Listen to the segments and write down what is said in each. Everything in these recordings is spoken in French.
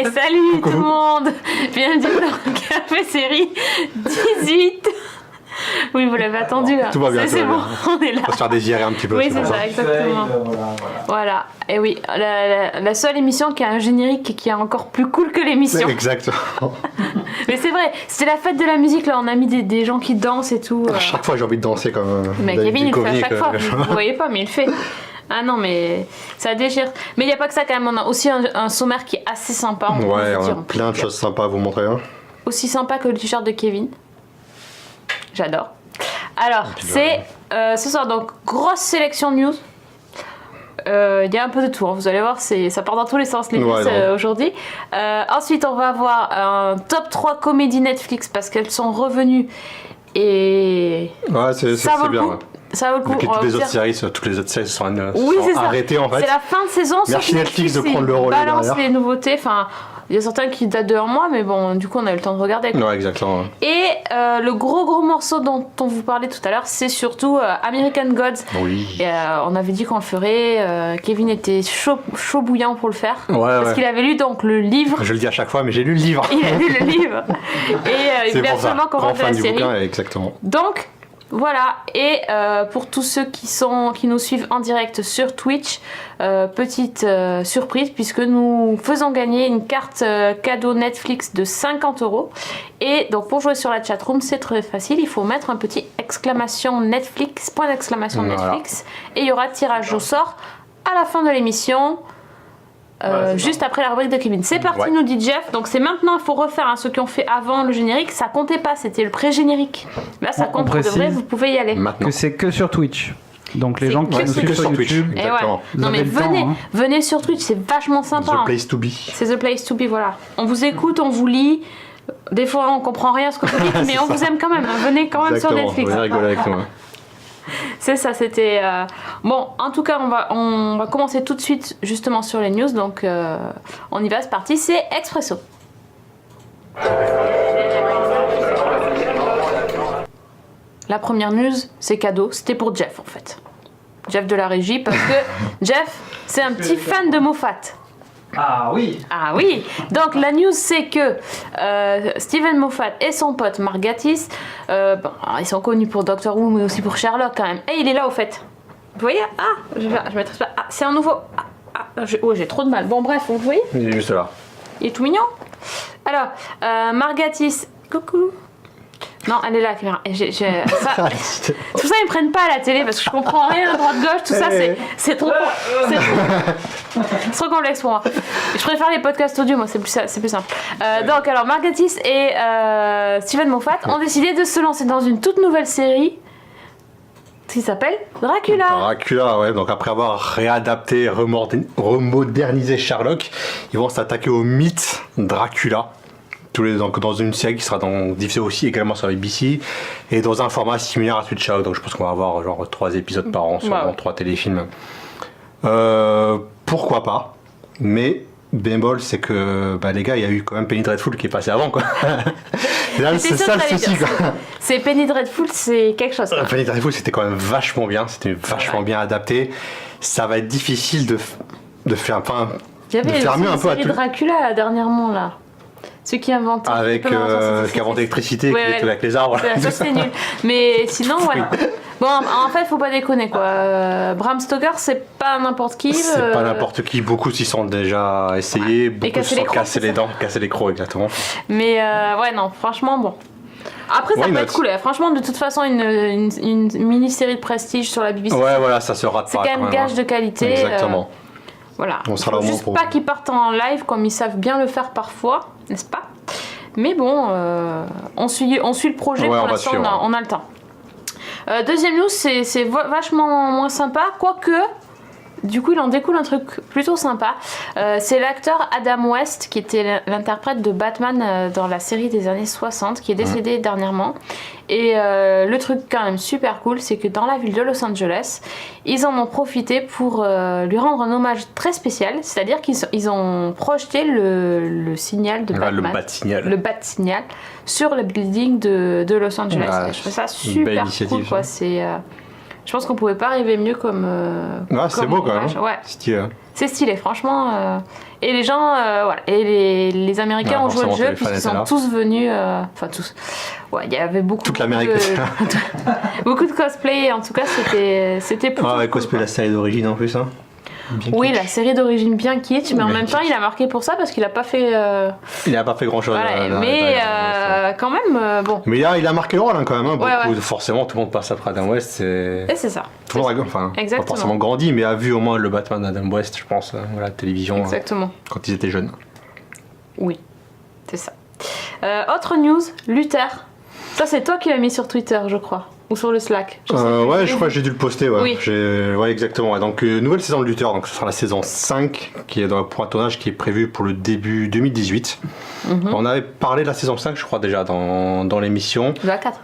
Allez, salut tout le monde. Bienvenue dans Café Série 18. Oui, vous l'avez attendu là. Tout va bien, c'est bon, on est là. On va se faire désirer un petit peu. Oui, c'est ça, exactement. Voilà. Et oui, la seule émission qui a un générique qui est encore plus cool que l'émission. Exactement. Mais c'est vrai, c'était la fête de la musique là, on a mis des gens qui dansent et tout. À chaque fois, j'ai envie de danser comme. Mais Kevin, il le fait à chaque fois. Vous voyez pas, mais il le fait. Ah non, mais ça déchire. Mais il n'y a pas que ça quand même, on a aussi un sommaire qui est assez sympa. On a plein de choses sympas à vous montrer. Hein. Aussi sympa que le t-shirt de Kevin. J'adore. Alors, c'est ce soir, donc, grosse sélection de news. Il y a un peu de tout, hein. Vous allez voir, ça part dans tous les sens les news aujourd'hui. Ensuite, on va avoir un top 3 comédies Netflix parce qu'elles sont revenues. Et ouais, c'est bien. Ouais. Ça vaut le coup. Toutes les autres séries sont arrêtées en fait. C'est la fin de saison. Merci Netflix de prendre le relais balance derrière. les nouveautés. Enfin, il y a certains qui datent de 1 mois, mais bon, du coup, on a eu le temps de regarder. Ouais, exactement. Et le gros morceau dont on vous parlait tout à l'heure, c'est surtout American Gods. Oui. Et, on avait dit qu'on le ferait. Kevin était chaud bouillant pour le faire. Parce qu'il avait lu donc le livre. Je le dis à chaque fois, mais j'ai lu le livre. Il a lu le livre. Et il voulait absolument qu'on rentre dans la série. Bouquin, exactement. Donc, voilà, et pour tous ceux qui nous suivent en direct sur Twitch, petite surprise puisque nous faisons gagner une carte cadeau Netflix de 50€. Et donc pour jouer sur la chatroom, c'est très facile, il faut mettre un petit exclamation Netflix, point d'exclamation Netflix, et il y aura tirage au sort à la fin de l'émission. Juste après la rubrique de Kevin. C'est parti, nous dit Jeff. Donc c'est maintenant, il faut refaire ceux qui ont fait avant le générique. Ça comptait pas, c'était le pré-générique. Là, ça compte pour de vrai, vous pouvez y aller. Maintenant. Que c'est que sur Twitch. Donc les gens qui nous suivent sur YouTube, non mais venez sur Twitch, c'est vachement sympa. The place to be. C'est the place to be, voilà. On vous écoute, on vous lit. Des fois, on comprend rien à ce que vous dites, mais on vous aime quand même. Venez quand même sur Netflix. Venez rigoler avec nous. C'est ça, c'était... Bon, en tout cas, on va commencer tout de suite justement sur les news. Donc, on y va, c'est parti, c'est Expresso. La première news, c'est cadeau. C'était pour Jeff, en fait. Jeff de la régie, parce que Jeff, c'est un petit fan de Moffat. Ah oui. Ah oui. Donc la news c'est que Steven Moffat et son pote Mark Gatiss, ils sont connus pour Doctor Who mais aussi pour Sherlock quand même. Et il est là au fait. Vous voyez? Je mettrai pas. Ah, c'est un nouveau. J'ai trop de mal. Bon bref, vous voyez? Il est juste là. Il est tout mignon. Alors, Mark Gatiss, coucou. Non, elle est là, la caméra. Tout ça, ils me prennent pas à la télé parce que je comprends rien à droite-gauche. Tout ça, c'est trop complexe pour moi. Je préfère les podcasts audio, moi, c'est plus simple. Donc, alors, Mark Gatiss et Steven Moffat ont décidé de se lancer dans une toute nouvelle série qui s'appelle Dracula. Dracula, ouais. Donc, après avoir réadapté, remodernisé Sherlock, ils vont s'attaquer au mythe Dracula. Donc dans une série qui sera diffusée aussi également sur BBC et dans un format similaire à celui de Sherlock. Donc je pense qu'on va avoir genre 3 épisodes par an sur 3 téléfilms. Pourquoi pas, mais bémol c'est que les gars, il y a eu quand même Penny Dreadful qui est passé avant quoi. C'est ça le souci quoi. C'est Penny Dreadful, c'est quelque chose. Penny Dreadful c'était quand même vachement bien, bien adapté. Ça va être difficile de faire mieux un peu à tout. Dracula dernièrement là. Ceux qui inventent. Qui inventent l'électricité, avec les arbres. Ça c'est nul. Mais sinon, voilà. Bon, en fait, faut pas déconner quoi. Bram Stoker, c'est pas n'importe qui. C'est pas n'importe qui. Beaucoup s'y sont déjà essayés. Beaucoup se sont cassés les dents, cassés les crocs, exactement. Mais non, franchement, bon. Après, ça peut être cool. Franchement, de toute façon, une mini-série de prestige sur la BBC. Ouais, voilà, ça se rate pas. C'est quand même gage de qualité. Exactement. Voilà. On sera là juste pas qu'ils partent en live comme ils savent bien le faire parfois, n'est-ce pas? Mais bon, on suit le projet pour l'instant, on a le temps. Deuxième news, c'est vachement moins sympa, quoique du coup il en découle un truc plutôt sympa. C'est l'acteur Adam West qui était l'interprète de Batman dans la série des années 60 qui est décédé dernièrement. Et le truc quand même super cool, c'est que dans la ville de Los Angeles, ils en ont profité pour lui rendre un hommage très spécial, c'est-à-dire qu'ils ont projeté le signal de Batman, le bat-signal sur le building de Los Angeles. Je trouve ça super cool quoi. Je pense qu'on pouvait pas rêver mieux comme c'est beau quand même. Ouais. Stylé. C'est stylé, franchement. Et les gens, voilà. Et les Américains ont joué le jeu, puisqu'ils sont tous venus. Enfin, tous. Ouais, il y avait beaucoup. Toute l'Amérique. Beaucoup de cosplay, en tout cas, c'était plutôt. Ah ouais, cosplay la série d'origine en plus, hein. Oui, la série d'origine bien kitsch, mais en même temps, il a marqué pour ça parce qu'il a pas fait. Il n'a pas fait grand chose. Voilà, mais quand même, bon. Mais il a marqué le rôle, hein, quand même. Hein, beaucoup. Forcément, tout le monde passe après Adam West. Et c'est ça. Tout le monde a pas forcément grandi, mais a vu au moins le Batman d'Adam West, je pense, à la télévision. Exactement. Quand ils étaient jeunes. Oui, c'est ça. Autre news, Luther. Ça, c'est toi qui l'as mis sur Twitter, je crois. Ou sur le Slack. Je crois que j'ai dû le poster. Ouais, oui. Exactement. Ouais. Donc, nouvelle saison de Luther, donc ce sera la saison 5, qui est pour un tournage qui est prévu pour le début 2018. On avait parlé de la saison 5, je crois, déjà dans l'émission. De la 4.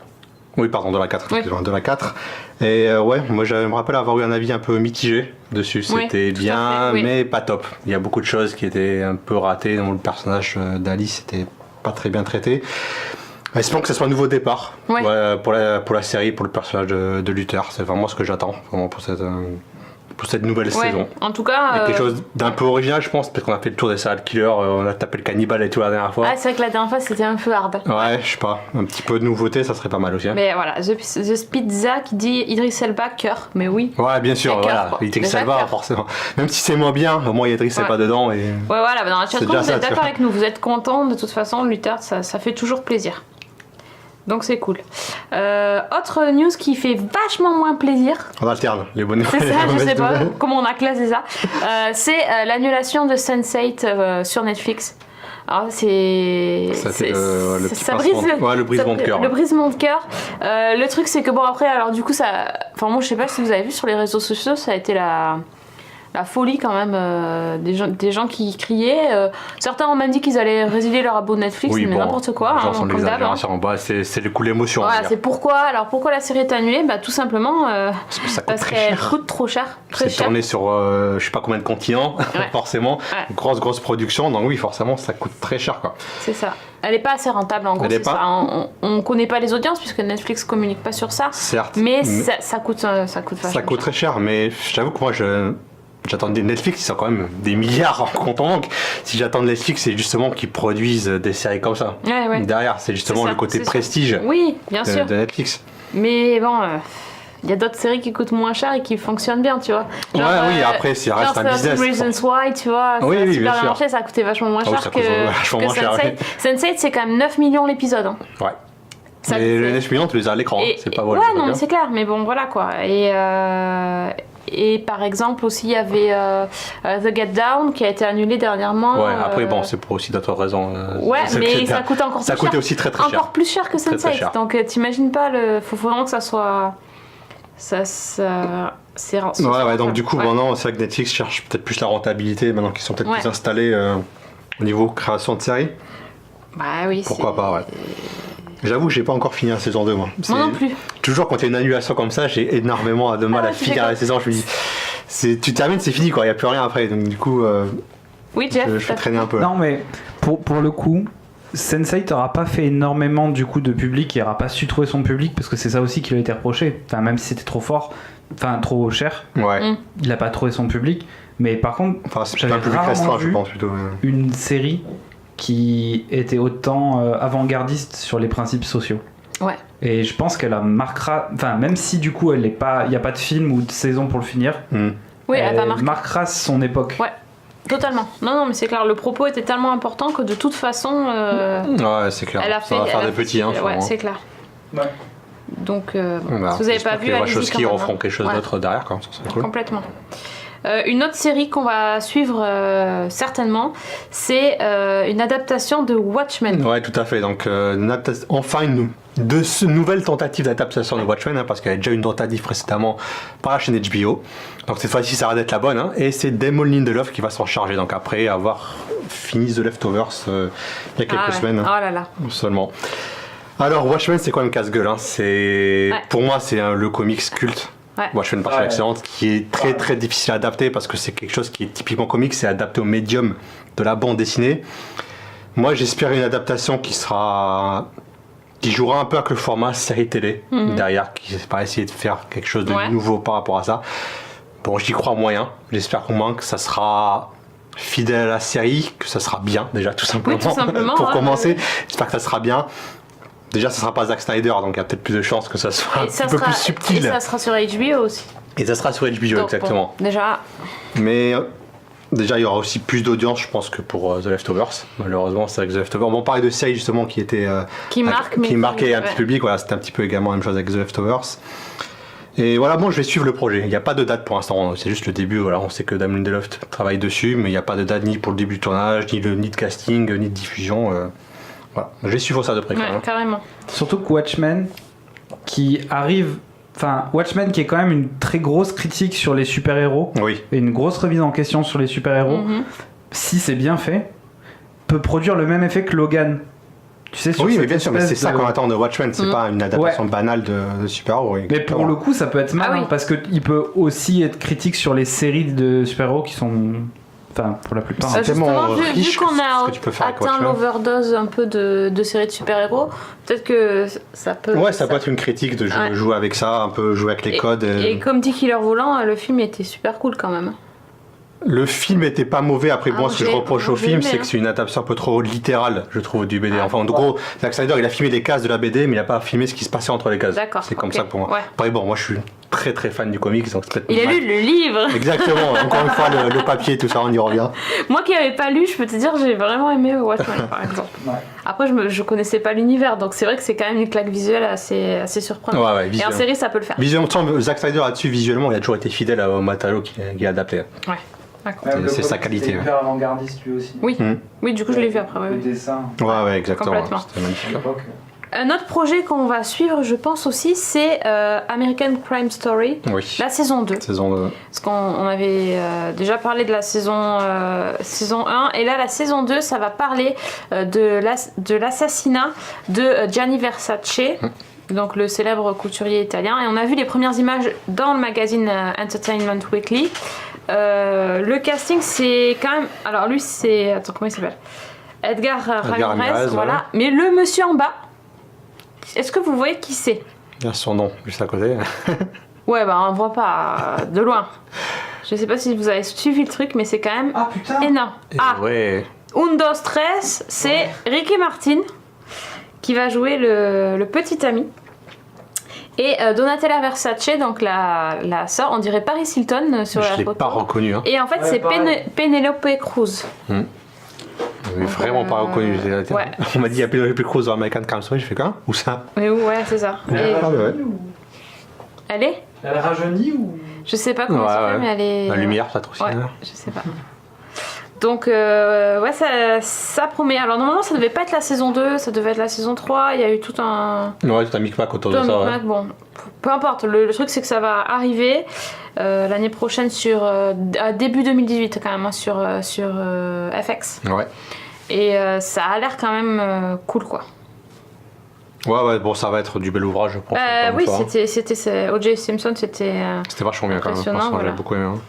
Oui, pardon, de la 4. Oui. De la 4. Et moi, je me rappelle avoir eu un avis un peu mitigé dessus. C'était bien, mais pas top. Il y a beaucoup de choses qui étaient un peu ratées. Le personnage d'Alice n'était pas très bien traité. Espérons que ce soit un nouveau départ pour la série, pour le personnage de Luther. C'est vraiment ce que j'attends pour cette nouvelle saison. En tout cas, quelque chose d'un peu original, je pense, parce qu'on a fait le tour des serial killers, on a tapé le cannibale et tout la dernière fois. Ah, c'est vrai que la dernière fois c'était un peu hard. Ouais, je sais pas, un petit peu de nouveauté, ça serait pas mal aussi. Hein. Mais voilà, The Spitza qui dit Idris Elba, cœur, mais oui. Ouais, bien sûr, voilà, Idris Elba, forcément. Même si c'est moins bien, au moins il y a Idris Elba dedans. Et... Ouais, voilà, dans la chatroom, vous êtes d'accord avec nous, vous êtes contents, de toute façon, Luther, ça fait toujours plaisir. Donc c'est cool. Autre news qui fait vachement moins plaisir. On alterne les bonnes nouvelles. C'est ça, je sais pas comment on a classé ça. C'est l'annulation de Sense8 sur Netflix. Alors ça brise le brisement de cœur. Le brisement de cœur. Le truc c'est que bon après alors du coup ça, enfin moi je sais pas si vous avez vu sur les réseaux sociaux, ça a été la folie quand même des gens qui criaient. Certains ont même dit qu'ils allaient résilier leur abonnement Netflix, mais n'importe quoi. Comme d'hab. C'est le coup de l'émotion. Voilà, c'est pourquoi la série est annulée. Bah tout simplement parce qu'elle coûte trop cher. C'est tourné sur je sais pas combien de continents, forcément. Une grosse production, donc oui forcément ça coûte très cher quoi. C'est ça. Elle est pas assez rentable en gros. C'est ça. On connaît pas les audiences puisque Netflix communique pas sur ça. Certes. Mais ça coûte vachement cher. Ça coûte très cher, mais j'avoue que moi j'attendais Netflix, ils sont quand même des milliards en compte en banque. Si j'attends de Netflix, c'est justement qu'ils produisent des séries comme ça. Ouais. Derrière, c'est justement le côté prestige de Netflix. Mais bon, il y a d'autres séries qui coûtent moins cher et qui fonctionnent bien, tu vois. Genre, après, ça reste un business. Reasons Why, tu vois, ça a super bien marché, ça a coûté vachement moins cher que Sense8. Sense8, c'est quand même 9 millions l'épisode. Hein. Ouais. Mais les 9 millions, tu les as à l'écran, c'est pas vrai. Ouais, non, mais c'est clair, mais bon, voilà quoi. Et par exemple aussi il y avait The Get Down qui a été annulé dernièrement. Ouais, après bon c'est pour aussi d'autres raisons. Mais ça coûte encore plus cher. Ça coûtait aussi très cher. Encore plus cher que Sense8. Donc t'imagines pas faut vraiment que ça soit. Donc du coup maintenant c'est vrai que Netflix cherche peut-être plus la rentabilité maintenant qu'ils sont peut-être plus installés au niveau création de séries. Bah oui. Pourquoi pas, ouais. J'avoue que j'ai pas encore fini la saison 2 moi. Moi non plus. Toujours quand il y a une annulation comme ça, j'ai énormément de mal à finir la saison. Je me dis, tu termines, c'est fini quoi, il n'y a plus rien après. Donc du coup, Jeff, je vais traîner un peu. Non mais pour le coup, Sense8 n'aura pas fait énormément du coup de public, il n'aura pas su trouver son public parce que c'est ça aussi qui lui a été reproché. Enfin même si c'était trop cher, il n'a pas trouvé son public. Mais par contre, j'avais un public restreint, je pense plutôt. Une série qui était autant avant-gardiste sur les principes sociaux. Ouais. Et je pense qu'elle marquera, enfin même si du coup il n'y a pas de film ou de saison pour le finir, elle marquera son époque. Ouais, totalement. Non, mais c'est clair, le propos était tellement important que de toute façon... ouais, c'est clair, ça va faire des petits. Ouais, c'est clair. Ouais. Donc, si vous n'avez pas vu, allez-y. Les Wachowski referont quelque chose d'autre derrière, quand même, ça serait cool. Complètement. Une autre série qu'on va suivre certainement, c'est une adaptation de Watchmen. Ouais, tout à fait. Donc, enfin une nouvelle tentative d'adaptation de Watchmen, parce qu'il y avait déjà une tentative précédemment par la chaîne HBO. Donc cette fois-ci, ça va être la bonne. Et c'est Damon Lindelof qui va s'en charger. Donc après avoir fini The Leftovers il y a quelques semaines seulement. Alors Watchmen, c'est quand même casse-gueule. Pour moi, c'est le comics culte. Watchmen par excellence, qui est très très difficile à adapter parce que c'est quelque chose qui est typiquement comique, c'est adapté au médium de la bande dessinée. Moi j'espère une adaptation qui jouera un peu avec le format série télé derrière, qui va essayer de faire quelque chose de nouveau par rapport à ça. Bon, j'y crois moyen. J'espère au moins que ça sera fidèle à la série, que ça sera bien déjà tout simplement. Oui, tout simplement pour commencer, j'espère que ça sera bien. Déjà, ça sera pas Zack Snyder, donc il y a peut-être plus de chances que ça soit un peu plus subtil. Et ça sera sur HBO aussi. Et ça sera sur HBO, donc, exactement. Bon, déjà. Mais déjà, il y aura aussi plus d'audience, je pense, que pour The Leftovers. Malheureusement, c'est avec The Leftovers. Bon, on parlait de séries justement qui marquait un petit public. Voilà, c'était un petit peu également la même chose avec The Leftovers. Et voilà, bon, je vais suivre le projet. Il n'y a pas de date pour l'instant, c'est juste le début. Voilà, on sait que Damon Lindelof travaille dessus, mais il n'y a pas de date ni pour le début du tournage, ni de casting, ni de diffusion. Voilà, je vais suivre ça de près. Ouais, carrément. Surtout que Watchmen, qui arrive. Enfin, Watchmen qui est quand même une très grosse critique sur les super-héros, et une grosse remise en question sur les super-héros, si c'est bien fait, peut produire le même effet que Logan. Tu sais, oui, mais bien sûr, mais c'est ça qu'on attend de Watchmen, c'est pas une adaptation banale de super-héros. Mais pour le coup, ça peut être malin, parce qu'il peut aussi être critique sur les séries de super-héros qui sont... Enfin, pour la plupart. C'est tellement riche vu qu'on a atteint l'overdose un peu de séries de super-héros, peut-être que ça peut... Ouais, ça peut être une critique de jouer avec ça, un peu jouer avec les codes. Et comme dit Killer Volant, le film était super cool quand même. Le film était pas mauvais, après bon, ce que je reproche au film, c'est que c'est une adaptation un peu trop littérale, je trouve, du BD. Enfin, en gros, Zack Snyder, il a filmé les cases de la BD, mais il a pas filmé ce qui se passait entre les cases. D'accord. C'est comme ça pour moi. Ouais. Après, bon, moi je suis très très fan du comics, donc c'est peut-être... Il a lu le livre. Exactement, encore une fois, le papier, tout ça, on y revient. Moi qui n'avais pas lu, je peux te dire, j'ai vraiment aimé Watchmen, par exemple. Après, je connaissais pas l'univers, donc c'est vrai que c'est quand même une claque visuelle assez surprenante. Et en série, ça peut le faire. Visuellement, Zack Snyder là-dessus, visuellement, il a toujours été fidèle au Matalo qui est adapté. Ouais. C'est sa qualité. Il est hyper avant-gardiste lui aussi. Oui, du coup je l'ai vu après. Le dessin. Ouais, exactement. Complètement. C'était magnifique. Un autre projet qu'on va suivre, je pense aussi, c'est American Crime Story, la saison 2. Saison 2. Parce qu'on avait déjà parlé de la saison 1, et là la saison 2, ça va parler de l'assassinat de Gianni Versace. Donc le célèbre couturier italien, et on a vu les premières images dans le magazine Entertainment Weekly. Le casting, c'est quand même... Alors lui, c'est... Attends, comment il s'appelle ? Edgar Ramirez, voilà. Mais le monsieur en bas, est-ce que vous voyez qui c'est ? Il y a son nom, juste à côté. Ouais, bah on voit pas de loin. Je sais pas si vous avez suivi le truc, mais c'est quand même énorme. Ouais. Un, dos, tres, c'est Ricky Martin qui va jouer le petit ami. Et Donatella Versace, donc la sœur, on dirait Paris Hilton sur la photo. Je l'ai pas reconnu. Hein. Et en fait, c'est Penelope Cruz. Vraiment pas reconnu. On m'a dit il y a Penelope Cruz dans American Crime Story, je fais quoi ? Où ça ? Ouais, c'est ça. Elle est ? Elle rajeunit ou ? Je sais pas comment ça fait, mais elle est... La lumière, peut-être aussi. Ouais, je sais pas. Donc, ça promet. Alors, normalement, ça devait pas être la saison 2, ça devait être la saison 3. Il y a eu tout un... Ouais, tout un micmac autour de ça. Bon, peu importe. Le truc, c'est que ça va arriver l'année prochaine début 2018, quand même, hein, sur FX. Ouais. Et ça a l'air quand même cool, quoi. Ouais, bon, ça va être du bel ouvrage, je pense. Oui, c'était O.J. Simpson, c'était vachement bien, quand même. Franchement, j'ai beaucoup aimé. Hein.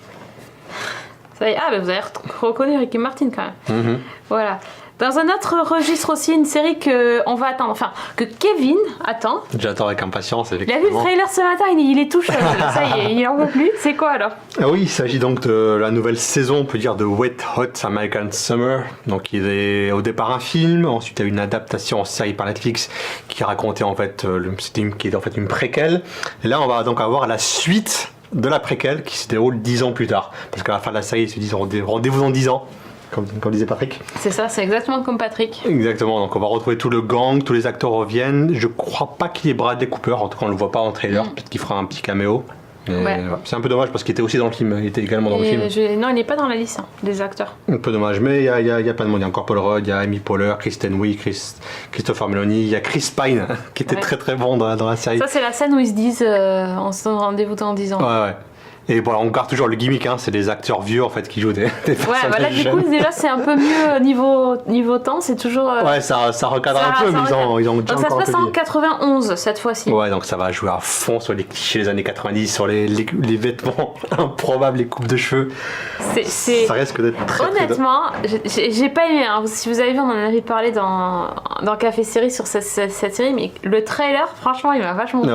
Vous avez reconnu Ricky Martin quand même. Voilà. Dans un autre registre aussi, une série qu'on va attendre, enfin que Kevin attend. J'attends avec impatience, effectivement. Il a vu le trailer ce matin, il est tout chaud. Ça y est, il en veut plus. C'est quoi alors ? Oui, il s'agit donc de la nouvelle saison, on peut dire, de Wet Hot American Summer. Donc il est au départ un film, ensuite il y a une adaptation en série par Netflix qui racontait en fait, qui est en fait une préquelle. Et là on va donc avoir la suite de la préquelle qui se déroule 10 ans plus tard. Parce qu'à la fin de la série, ils se disent rendez-vous dans 10 ans, comme disait Patrick. C'est ça, c'est exactement comme Patrick. Exactement, donc on va retrouver tout le gang, tous les acteurs reviennent. Je crois pas qu'il y ait Bradley Cooper, en tout cas on le voit pas en trailer, peut-être qu'il fera un petit caméo. Ouais. C'est un peu dommage parce qu'il était aussi dans le film, il était également dans le film. Non, il n'est pas dans la liste des acteurs. Un peu dommage, mais il y a plein de monde. Il y a encore Paul Rudd, il y a Amy Poehler, Kristen Wiig, Christopher Meloni, il y a Chris Pine qui était très très bon dans la série. Ça, c'est la scène où ils se disent on se donne rendez-vous dans 10 ans. Ouais. Et voilà, on garde toujours le gimmick, hein, c'est des acteurs vieux en fait qui jouent des personnages là du coup déjà c'est un peu mieux niveau temps, c'est toujours... Ouais, ça recadre un peu, mais ils ont déjà donc ça se passe en 91 cette fois-ci. Ouais, donc ça va jouer à fond sur les clichés des années 90, sur les vêtements improbables, les coupes de cheveux. Ça risque d'être très honnêtement, j'ai pas aimé, hein. Si vous avez vu, on en avait parlé dans Café Série sur cette série, mais le trailer, franchement, il m'a vachement plu.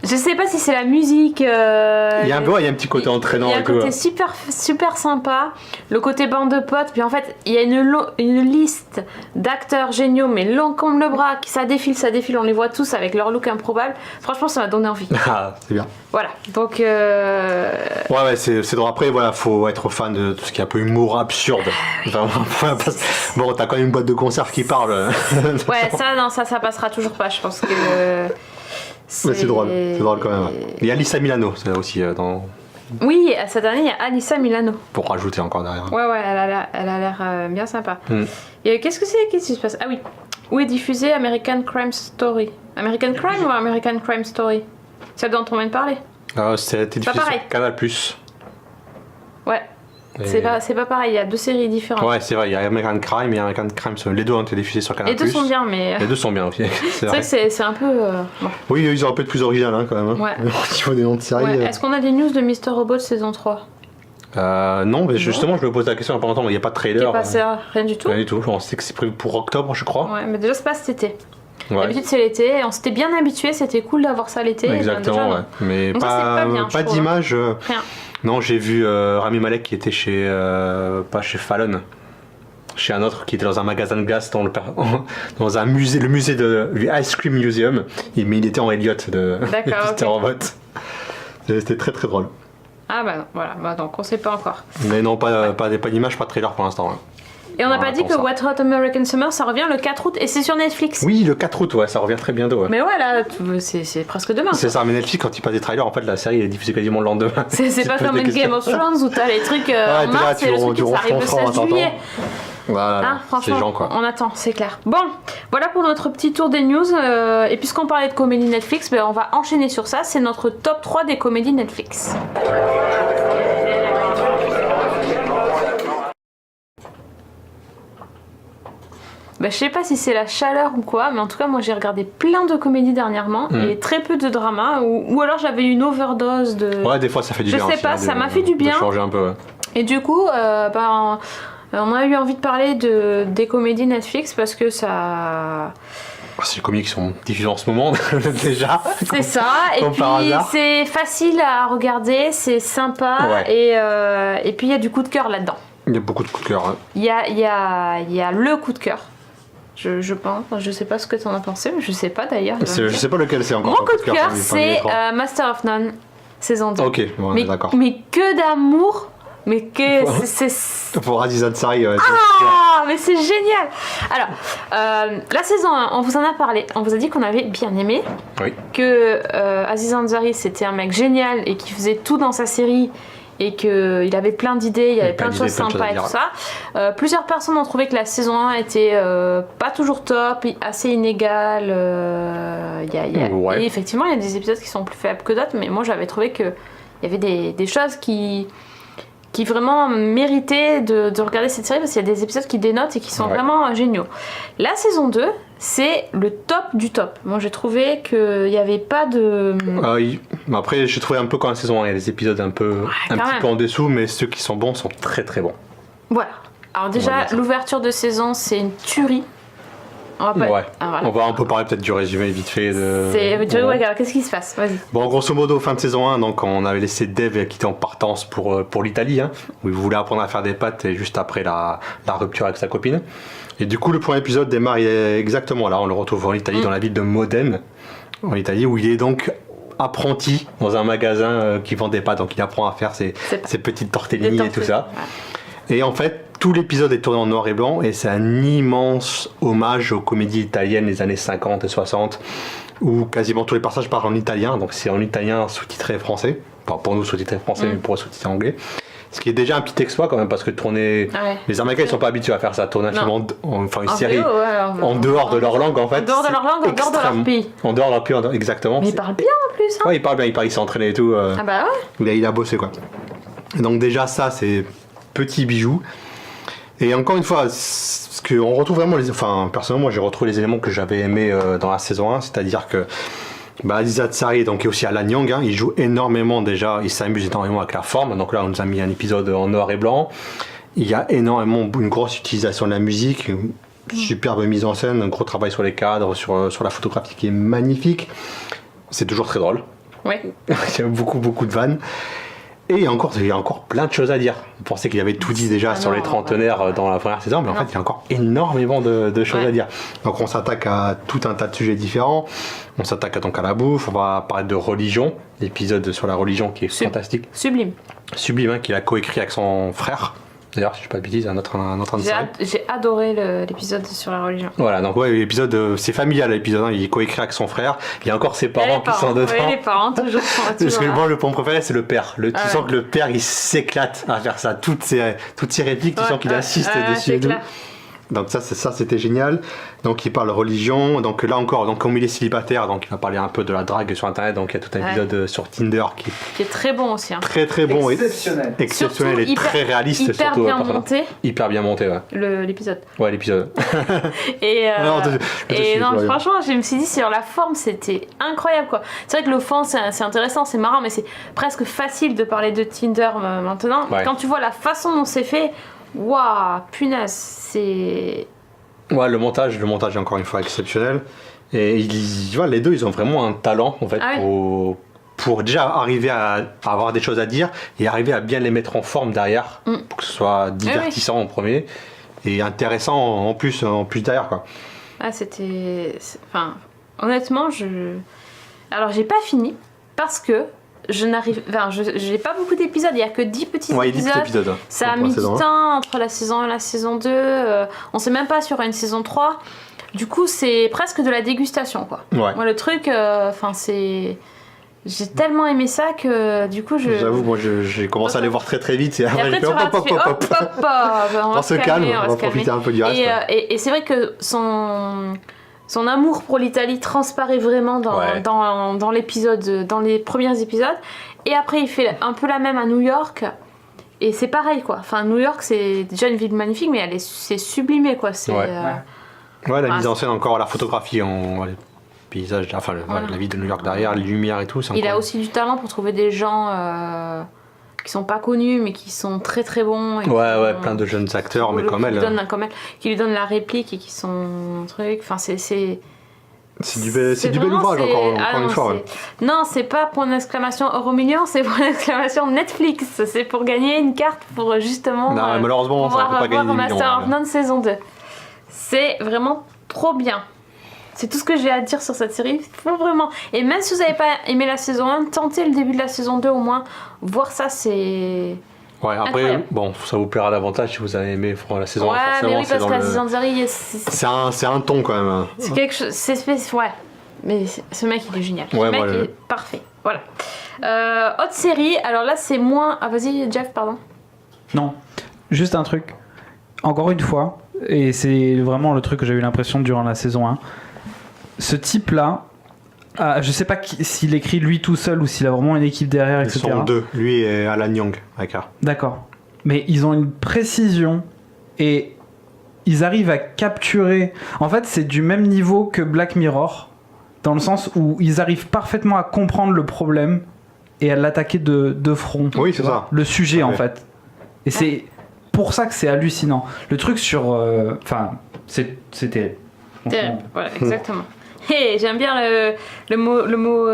Je sais pas si c'est la musique... Il y a un petit petit côté entraînant. Il y a un côté super sympa, le côté bande de potes, puis en fait il y a une liste d'acteurs géniaux, mais long comme le bras, qui ça défile, on les voit tous avec leur look improbable. Franchement, ça m'a donné envie. Ah, c'est bien. Voilà, donc... Ouais, c'est drôle. Après, voilà, faut être fan de tout ce qui est un peu humour absurde. Bon, t'as quand même une boîte de conserve qui parle. Ouais, ça passera toujours pas, je pense que... C'est drôle quand même. Il y a Alyssa Milano, c'est là aussi dans... Oui, cette année, il y a Alyssa Milano. Pour rajouter encore derrière. Ouais, elle a l'air bien sympa. Et qu'est-ce qui se passe? Ah oui, où est diffusé American Crime Story? American Crime ou American Crime Story? Celle dont on vient de parler. C'était diffusé sur Canal+. Ouais. C'est pas pareil, il y a 2 séries différentes. Ouais, c'est vrai, il y a American Crime et American Crime. Les deux ont été diffusés sur Canal+. Les deux sont bien, mais... Les deux sont bien aussi. C'est vrai que c'est un peu... Bon. Oui, ils auraient pu être plus original quand même. Ouais. Au niveau des noms de séries. Ouais. Est-ce qu'on a des news de Mr. Robot saison 3? Non, mais justement, je me pose la question il n'y a pas longtemps, mais il n'y a pas de trailer. Rien du tout. Rien du tout, on sait que c'est prévu pour octobre, je crois. Ouais, mais déjà, c'est pas cet été. Ouais. D'habitude, c'est l'été, on s'était bien habitué, c'était cool d'avoir ça l'été. Exactement, déjà, ouais. Mais donc pas d'image. Rien. Non, j'ai vu Rami Malek qui était chez. Pas chez Fallon. Chez un autre qui était dans un magasin de glace dans un musée, le musée de Ice Cream Museum. Mais il était en Elliot de Mr. Robot. C'était très très drôle. Ah bah non, voilà, donc on sait pas encore. Mais non, pas d'image, pas de trailer pour l'instant. Hein. Et on n'a pas dit que Wet Hot American Summer ça revient le 4 août et c'est sur Netflix. Oui, le 4 août, ouais, ça revient très bientôt. Ouais. Mais ouais, là, c'est presque demain. C'est ça, mais Netflix, quand il passe des trailers, en fait, la série est diffusée quasiment le lendemain. C'est pas comme une Game of Thrones où t'as les trucs en mars et le truc ça arrive le 16 juillet. Voilà, franchement, gens, quoi. On attend, c'est clair. Bon, voilà pour notre petit tour des news. Et puisqu'on parlait de comédie Netflix, on va enchaîner sur ça. C'est notre top 3 des comédies Netflix. Je sais pas si c'est la chaleur ou quoi, mais en tout cas moi j'ai regardé plein de comédies dernièrement et très peu de dramas, ou alors j'avais une overdose de... Ouais, des fois ça fait du bien. Je sais pas, ça m'a fait du bien. Changer un peu, ouais. Et du coup, on a eu envie de parler des comédies Netflix parce que ça... C'est les comédies qui sont diffusées en ce moment déjà. C'est ça, et puis c'est facile à regarder, c'est sympa, et puis il y a du coup de cœur là-dedans. Il y a beaucoup de coups de cœur. Hein. Il y a le coup de cœur. Je pense, je sais pas ce que tu en as pensé, mais je sais pas d'ailleurs. Je sais pas lequel c'est encore. Mon coup de cœur, c'est Master of None, saison 2. Ok, ouais, d'accord. Mais que d'amour, mais que c'est... Pour Aziz Ansari. Mais c'est génial. Alors, la saison 1, on vous en a parlé, on vous a dit qu'on avait bien aimé. Oui. Que Aziz Ansari, c'était un mec génial et qui faisait tout dans sa série. Et qu'il avait plein d'idées, il y avait plein de choses sympas et tout ça. Plusieurs personnes ont trouvé que la saison 1 était pas toujours top, assez inégale. Et effectivement, il y a des épisodes qui sont plus faibles que d'autres, mais moi j'avais trouvé qu'il y avait des choses qui vraiment méritaient de regarder cette série parce qu'il y a des épisodes qui dénotent et qui sont vraiment géniaux. La saison 2, c'est le top du top. Moi j'ai trouvé qu'il n'y avait pas de... Après j'ai trouvé un peu comme la saison 1, il y a des épisodes un petit peu en dessous, mais ceux qui sont bons sont très très bons. Voilà. Alors déjà, l'ouverture de saison, c'est une tuerie. On peut parler peut-être du résumé vite fait. Alors qu'est-ce qui se passe? Vas-y. Bon, grosso modo, fin de saison 1, donc on avait laissé Dave qui était en partance pour l'Italie, où il voulait apprendre à faire des pâtes et juste après la rupture avec sa copine. Et du coup, le premier épisode démarre exactement là. On le retrouve en Italie, dans la ville de Modène, en Italie, où il est donc apprenti dans un magasin qui vend des pâtes. Donc il apprend à faire ses petites tortellini et tout ça. Ouais. Et en fait, tout l'épisode est tourné en noir et blanc et c'est un immense hommage aux comédies italiennes des années 50 et 60 où quasiment tous les passages parlent en italien, donc c'est en italien sous-titré français, enfin pour nous sous-titré français mais pour eux sous-titré anglais, ce qui est déjà un petit exploit quand même parce que tourner... Les Américains ils sont pas habitués à faire ça, tourner un film une série en dehors de leur langue en fait. En dehors de leur langue, en dehors de leur pays. En dehors de leur pays, exactement. Mais ils parlent bien en plus. Ouais, il parle bien, il s'est entraîné et tout. Ah bah ouais. Il a bossé quoi. Et donc déjà ça c'est petit bijou. Et encore une fois, ce qu'on retrouve vraiment, personnellement, moi j'ai retrouvé les éléments que j'avais aimés dans la saison 1, c'est-à-dire que Aziz Ansari donc est aussi Alan Young, il joue énormément déjà, il s'amuse énormément avec la forme, donc là on nous a mis un épisode en noir et blanc, il y a énormément, une grosse utilisation de la musique, une superbe mise en scène, un gros travail sur les cadres, sur la photographie qui est magnifique, c'est toujours très drôle, il y a beaucoup de vannes. Et il y a encore plein de choses à dire. Vous pensez qu'il avait tout dit déjà sur les trentenaires dans la première saison, mais en fait il y a encore énormément de choses à dire. Donc on s'attaque à tout un tas de sujets différents. On s'attaque donc à la bouffe, on va parler de religion, l'épisode sur la religion qui est fantastique. Sublime, hein, qu'il a coécrit avec son frère. D'ailleurs, si je ne dis pas de bêtises, un autre J'ai adoré l'épisode sur la religion. Voilà, donc l'épisode, c'est familial l'épisode, hein, il est coécrit avec son frère, il y a encore ses parents qui sont dedans. Oui, les parents, toujours. Parce que moi, le point préféré, c'est le père. Tu sens que le père, il s'éclate à faire ça. Toutes ces répliques, tu sens qu'il assiste dessus et tout. Donc ça c'était génial. Donc il parle religion. Donc là encore, donc comme il est célibataire, donc il va parler un peu de la drague sur internet. Donc il y a tout un épisode sur Tinder qui est très bon aussi. Hein. Très bon, exceptionnel et très réaliste. Hyper bien monté. Hyper bien monté, ouais. L'épisode. Ouais, l'épisode. Franchement, je me suis dit sur la forme, c'était incroyable quoi. C'est vrai que le fond, c'est intéressant, c'est marrant, mais c'est presque facile de parler de Tinder maintenant. Ouais. Quand tu vois la façon dont c'est fait. Waouh, punaise, c'est... Ouais, le montage est encore une fois exceptionnel. Et les deux, ils ont vraiment un talent, en fait, pour déjà arriver à avoir des choses à dire et arriver à bien les mettre en forme derrière, pour que ce soit divertissant en premier et intéressant en plus derrière, quoi. Ah, Enfin, honnêtement, Alors, j'ai pas fini, parce que j'ai pas beaucoup d'épisodes, il y a que 10 petits épisodes. Ça a mis du temps entre la saison 1 et la saison 2. On sait même pas sur une saison 3. Du coup, c'est presque de la dégustation, quoi. Ouais. Moi, le truc, j'ai tellement aimé ça que du coup, J'avoue, moi, j'ai commencé à les voir très vite. Et après, tu on se calme, on va profiter un peu du reste. Et c'est vrai que son amour pour l'Italie transparaît vraiment dans l'épisode, dans les premiers épisodes. Et après, il fait un peu la même à New York. Et c'est pareil, quoi. Enfin, New York, c'est déjà une ville magnifique, mais c'est sublimé, quoi. La mise en scène encore, la photographie, les paysages, la ville de New York derrière, les lumières et tout. Il a aussi du talent pour trouver des gens qui sont pas connus, mais qui sont très très bons. Et plein de jeunes acteurs, mais comme elle. Qui lui donnent la réplique et qui sont trucs. Enfin, c'est du bel ouvrage, encore une fois. Ouais. Non, c'est pas point d'exclamation Euromillion, c'est point d'exclamation Netflix. C'est pour gagner une carte pour justement. Non, malheureusement, ça ne peut pas gagner des millions. Master of None saison 2. C'est vraiment trop bien. C'est tout ce que j'ai à dire sur cette série. Faut vraiment. Et même si vous n'avez pas aimé la saison 1, tentez le début de la saison 2 au moins. Voir ça, c'est. Ouais, après, incroyable. Bon, ça vous plaira davantage si vous avez aimé la saison 1. Ouais, mais oui, parce que la saison 0, c'est un ton quand même. C'est quelque chose. Ouais. Mais ce mec, il est génial. Ce mec est parfait. Voilà. Autre série, alors là, c'est moins. Ah, vas-y, Jeff, pardon. Non, juste un truc. Encore une fois, et c'est vraiment le truc que j'ai eu l'impression durant la saison 1. Ce type-là, je sais pas s'il écrit lui tout seul ou s'il a vraiment une équipe derrière, etc. Ils sont deux, lui et Alan Young. D'accord. Mais ils ont une précision et ils arrivent à capturer... En fait, c'est du même niveau que Black Mirror, dans le sens où ils arrivent parfaitement à comprendre le problème et à l'attaquer de front. Oui, c'est ça. Le sujet, en fait. Et c'est pour ça que c'est hallucinant. Le truc sur... c'était... Voilà, exactement. Hey, j'aime bien le mot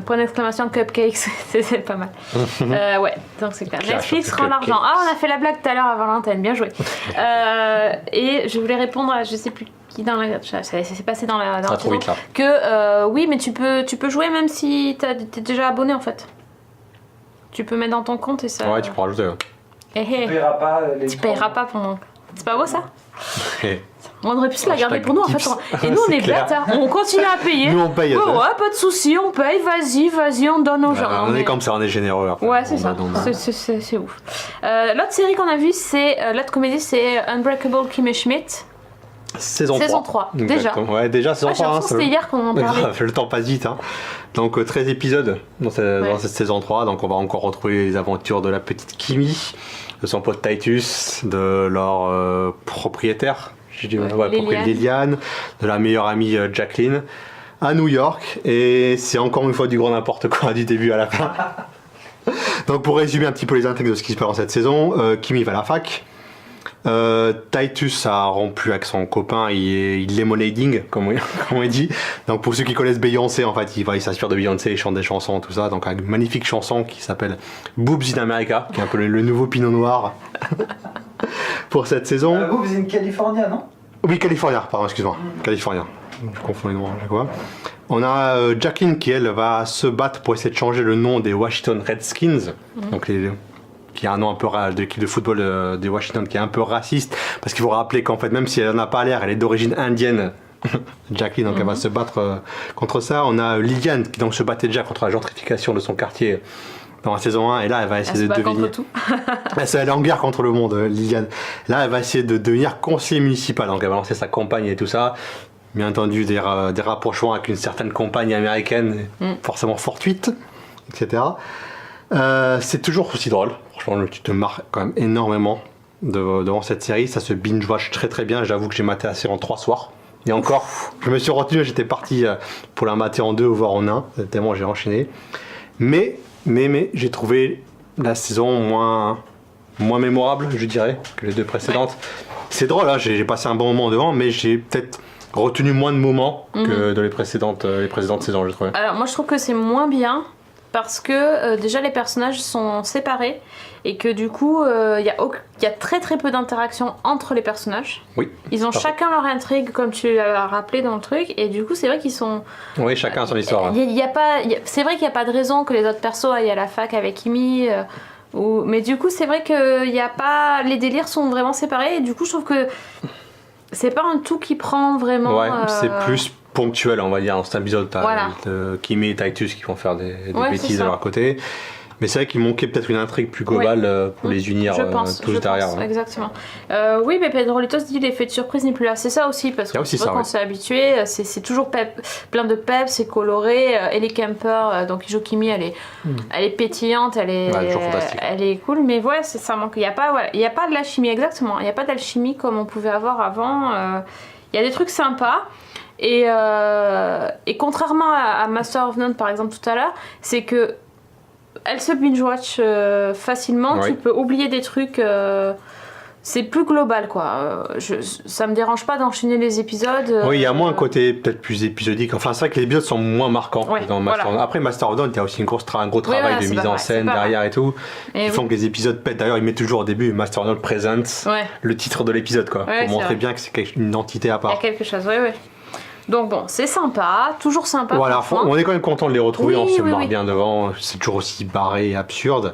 point d'exclamation cupcakes, c'est pas mal. Donc c'est clair. Netflix rend l'argent. Ah, on a fait la blague tout à l'heure à Valentine, bien joué. Et je voulais répondre à je sais plus qui dans la c'est passé dans la trop vite, là. Que oui, mais tu peux jouer même si t'es déjà abonné en fait. Tu peux mettre dans ton compte et ça. Ouais, tu peux rajouter. Tu paieras pas pendant. C'est pas beau ça? On aurait pu se la garder pour nous en fait. Et nous on est bêtes, hein. On continue à payer. Nous on paye. Ouais, pas de soucis, on paye, vas-y, on donne aux gens. On est comme ça, on est généreux. Après. Ouais, c'est ça. C'est ouf. L'autre série qu'on a vue, l'autre comédie, c'est Unbreakable Kimmy Schmidt. Saison 3. Déjà. Ouais, déjà saison 3. C'était hier qu'on en parlait. Le temps passe vite. Hein. Donc 13 épisodes dans cette saison 3. Donc on va encore retrouver les aventures de la petite Kimmy, de son pote Titus, de leur propriétaire. Propriétaire Liliane, de la meilleure amie Jacqueline, à New York. Et c'est encore une fois du grand n'importe quoi du début à la fin. Donc pour résumer un petit peu les intrigues de ce qui se passe dans cette saison, Kimmy va à la fac. Titus a rompu avec son copain, il est lemonading, comme on dit. Donc pour ceux qui connaissent Beyoncé, en fait, il s'inspire de Beyoncé, il chante des chansons, tout ça. Donc une magnifique chanson qui s'appelle Boobs in America, qui est un peu le nouveau Pinot Noir pour cette saison. Boobs in California, non? Oui, California, pardon, excuse-moi. California. Je confonds les noms à chaque fois. On a Jacqueline qui, elle, va se battre pour essayer de changer le nom des Washington Redskins. Donc qui a un nom un peu de l'équipe de football des Washington qui est un peu raciste, parce qu'il faut rappeler qu'en fait, même si elle n'en a pas l'air, elle est d'origine indienne. Jacqueline, donc elle va se battre contre ça. On a Liliane qui donc se battait déjà contre la gentrification de son quartier dans la saison 1, et là elle va essayer de devenir. Elle est en guerre contre le monde, Liliane. Là elle va essayer de devenir conseiller municipal, donc elle va lancer sa campagne et tout ça. Bien entendu des rapprochements avec une certaine campagne américaine, forcément fortuite, etc. C'est toujours aussi drôle. Franchement, tu te marres quand même énormément devant cette série. Ça se binge-watch très très bien. J'avoue que j'ai maté la série en 3 soirs. Et encore, je me suis retenu, j'étais parti pour la mater en 2 voire en 1. Tellement j'ai enchaîné. Mais j'ai trouvé la saison moins mémorable, je dirais, que les 2 précédentes. Ouais. C'est drôle, hein, j'ai passé un bon moment devant, mais j'ai peut-être retenu moins de moments que dans les précédentes saisons, je trouve. Alors moi je trouve que c'est moins bien parce que déjà les personnages sont séparés et que du coup il y a très très peu d'interactions entre les personnages. Oui. Ils ont chacun leur intrigue comme tu l'as rappelé dans le truc, et du coup c'est vrai qu'ils sont... Oui, chacun a son histoire. C'est vrai qu'il n'y a pas de raison que les autres persos aillent à la fac avec Kimi, mais du coup c'est vrai que les délires sont vraiment séparés, et du coup je trouve que c'est pas un tout qui prend vraiment... Ouais, c'est plus ponctuel, on va dire. Dans cet épisode, t'as Kimi et Titus qui vont faire des bêtises de leur côté. Mais c'est vrai qu'il manquait peut-être une intrigue plus globale pour les unir tous derrière. Pense, exactement. Oui, mais Pedrolitos dit l'effet de surprise n'est plus là. C'est ça aussi, parce qu'on s'est habitué, c'est toujours plein de peps, c'est coloré. Ellie Kemper, donc qui joue Kimi, elle est pétillante, elle est cool, mais ouais, ça manque. Il n'y a pas de l'alchimie, exactement. Il n'y a pas d'alchimie comme on pouvait avoir avant. Il y a des trucs sympas. Et contrairement à Master of None, par exemple, tout à l'heure, c'est que elle se binge-watch facilement, tu peux oublier des trucs, c'est plus global quoi. Ça me dérange pas d'enchaîner les épisodes. Oui, il y a moins un côté peut-être plus épisodique, enfin c'est vrai que les épisodes sont moins marquants dans Master of None. Après Master of None, il y a aussi un gros travail de mise en scène derrière et tout, qui font que les épisodes pètent. D'ailleurs, ils mettent toujours au début Master of None Presents, le titre de l'épisode quoi, pour montrer bien que c'est une entité à part. Il y a quelque chose, oui. Donc bon, c'est sympa, toujours sympa. Voilà, on est quand même content de les retrouver, on se marre bien devant, c'est toujours aussi barré et absurde.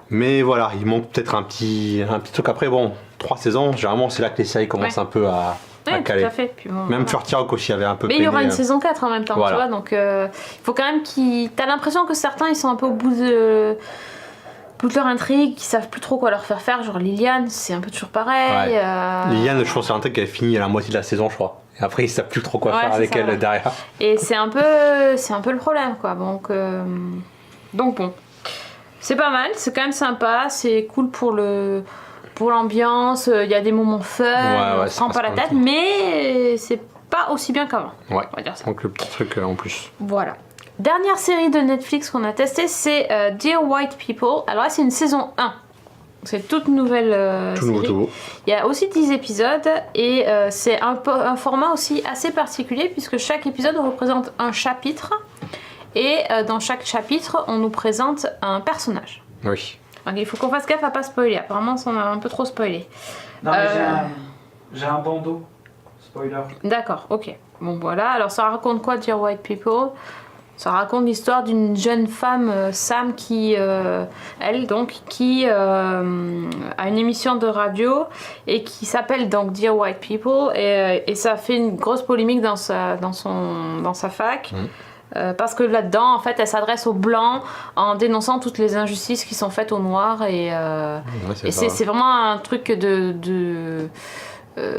Mais voilà, il manque peut-être un petit truc. Après, bon, 3 saisons, généralement c'est là que les séries commencent un peu à caler. Tout à fait. Puis bon, même 30 Rock aussi avait un peu mais il y aura une saison 4 en même temps, tu vois, donc il faut quand même t'as l'impression que certains ils sont un peu au bout de leur intrigue, qui savent plus trop quoi leur faire. Genre Liliane, c'est un peu toujours pareil. Liliane, je pense que c'est un truc qui a fini à la moitié de la saison, je crois. Et après, ils savent plus trop quoi faire avec elle derrière. Et c'est un peu le problème, quoi. Donc bon, c'est pas mal, c'est quand même sympa, c'est cool pour l'ambiance. Il y a des moments fun, on se prend pas la tête, mais c'est pas aussi bien qu'avant. Ouais. On va dire ça. Donc le petit truc en plus. Voilà. Dernière série de Netflix qu'on a testée, c'est Dear White People. Alors là, c'est une saison 1. C'est toute nouvelle série. Nouveau. Il y a aussi 10 épisodes et c'est un format aussi assez particulier puisque chaque épisode représente un chapitre et dans chaque chapitre, on nous présente un personnage. Oui. Donc il faut qu'on fasse gaffe à pas spoiler. Apparemment, on a un peu trop spoilé. Non, mais j'ai un bandeau. Spoiler. D'accord, ok. Bon, voilà. Alors ça raconte quoi, Dear White People ? Ça raconte l'histoire d'une jeune femme, Sam, qui a une émission de radio et qui s'appelle donc Dear White People et ça fait une grosse polémique dans sa fac. Parce que là-dedans, en fait, elle s'adresse aux blancs en dénonçant toutes les injustices qui sont faites aux noirs et c'est vraiment un truc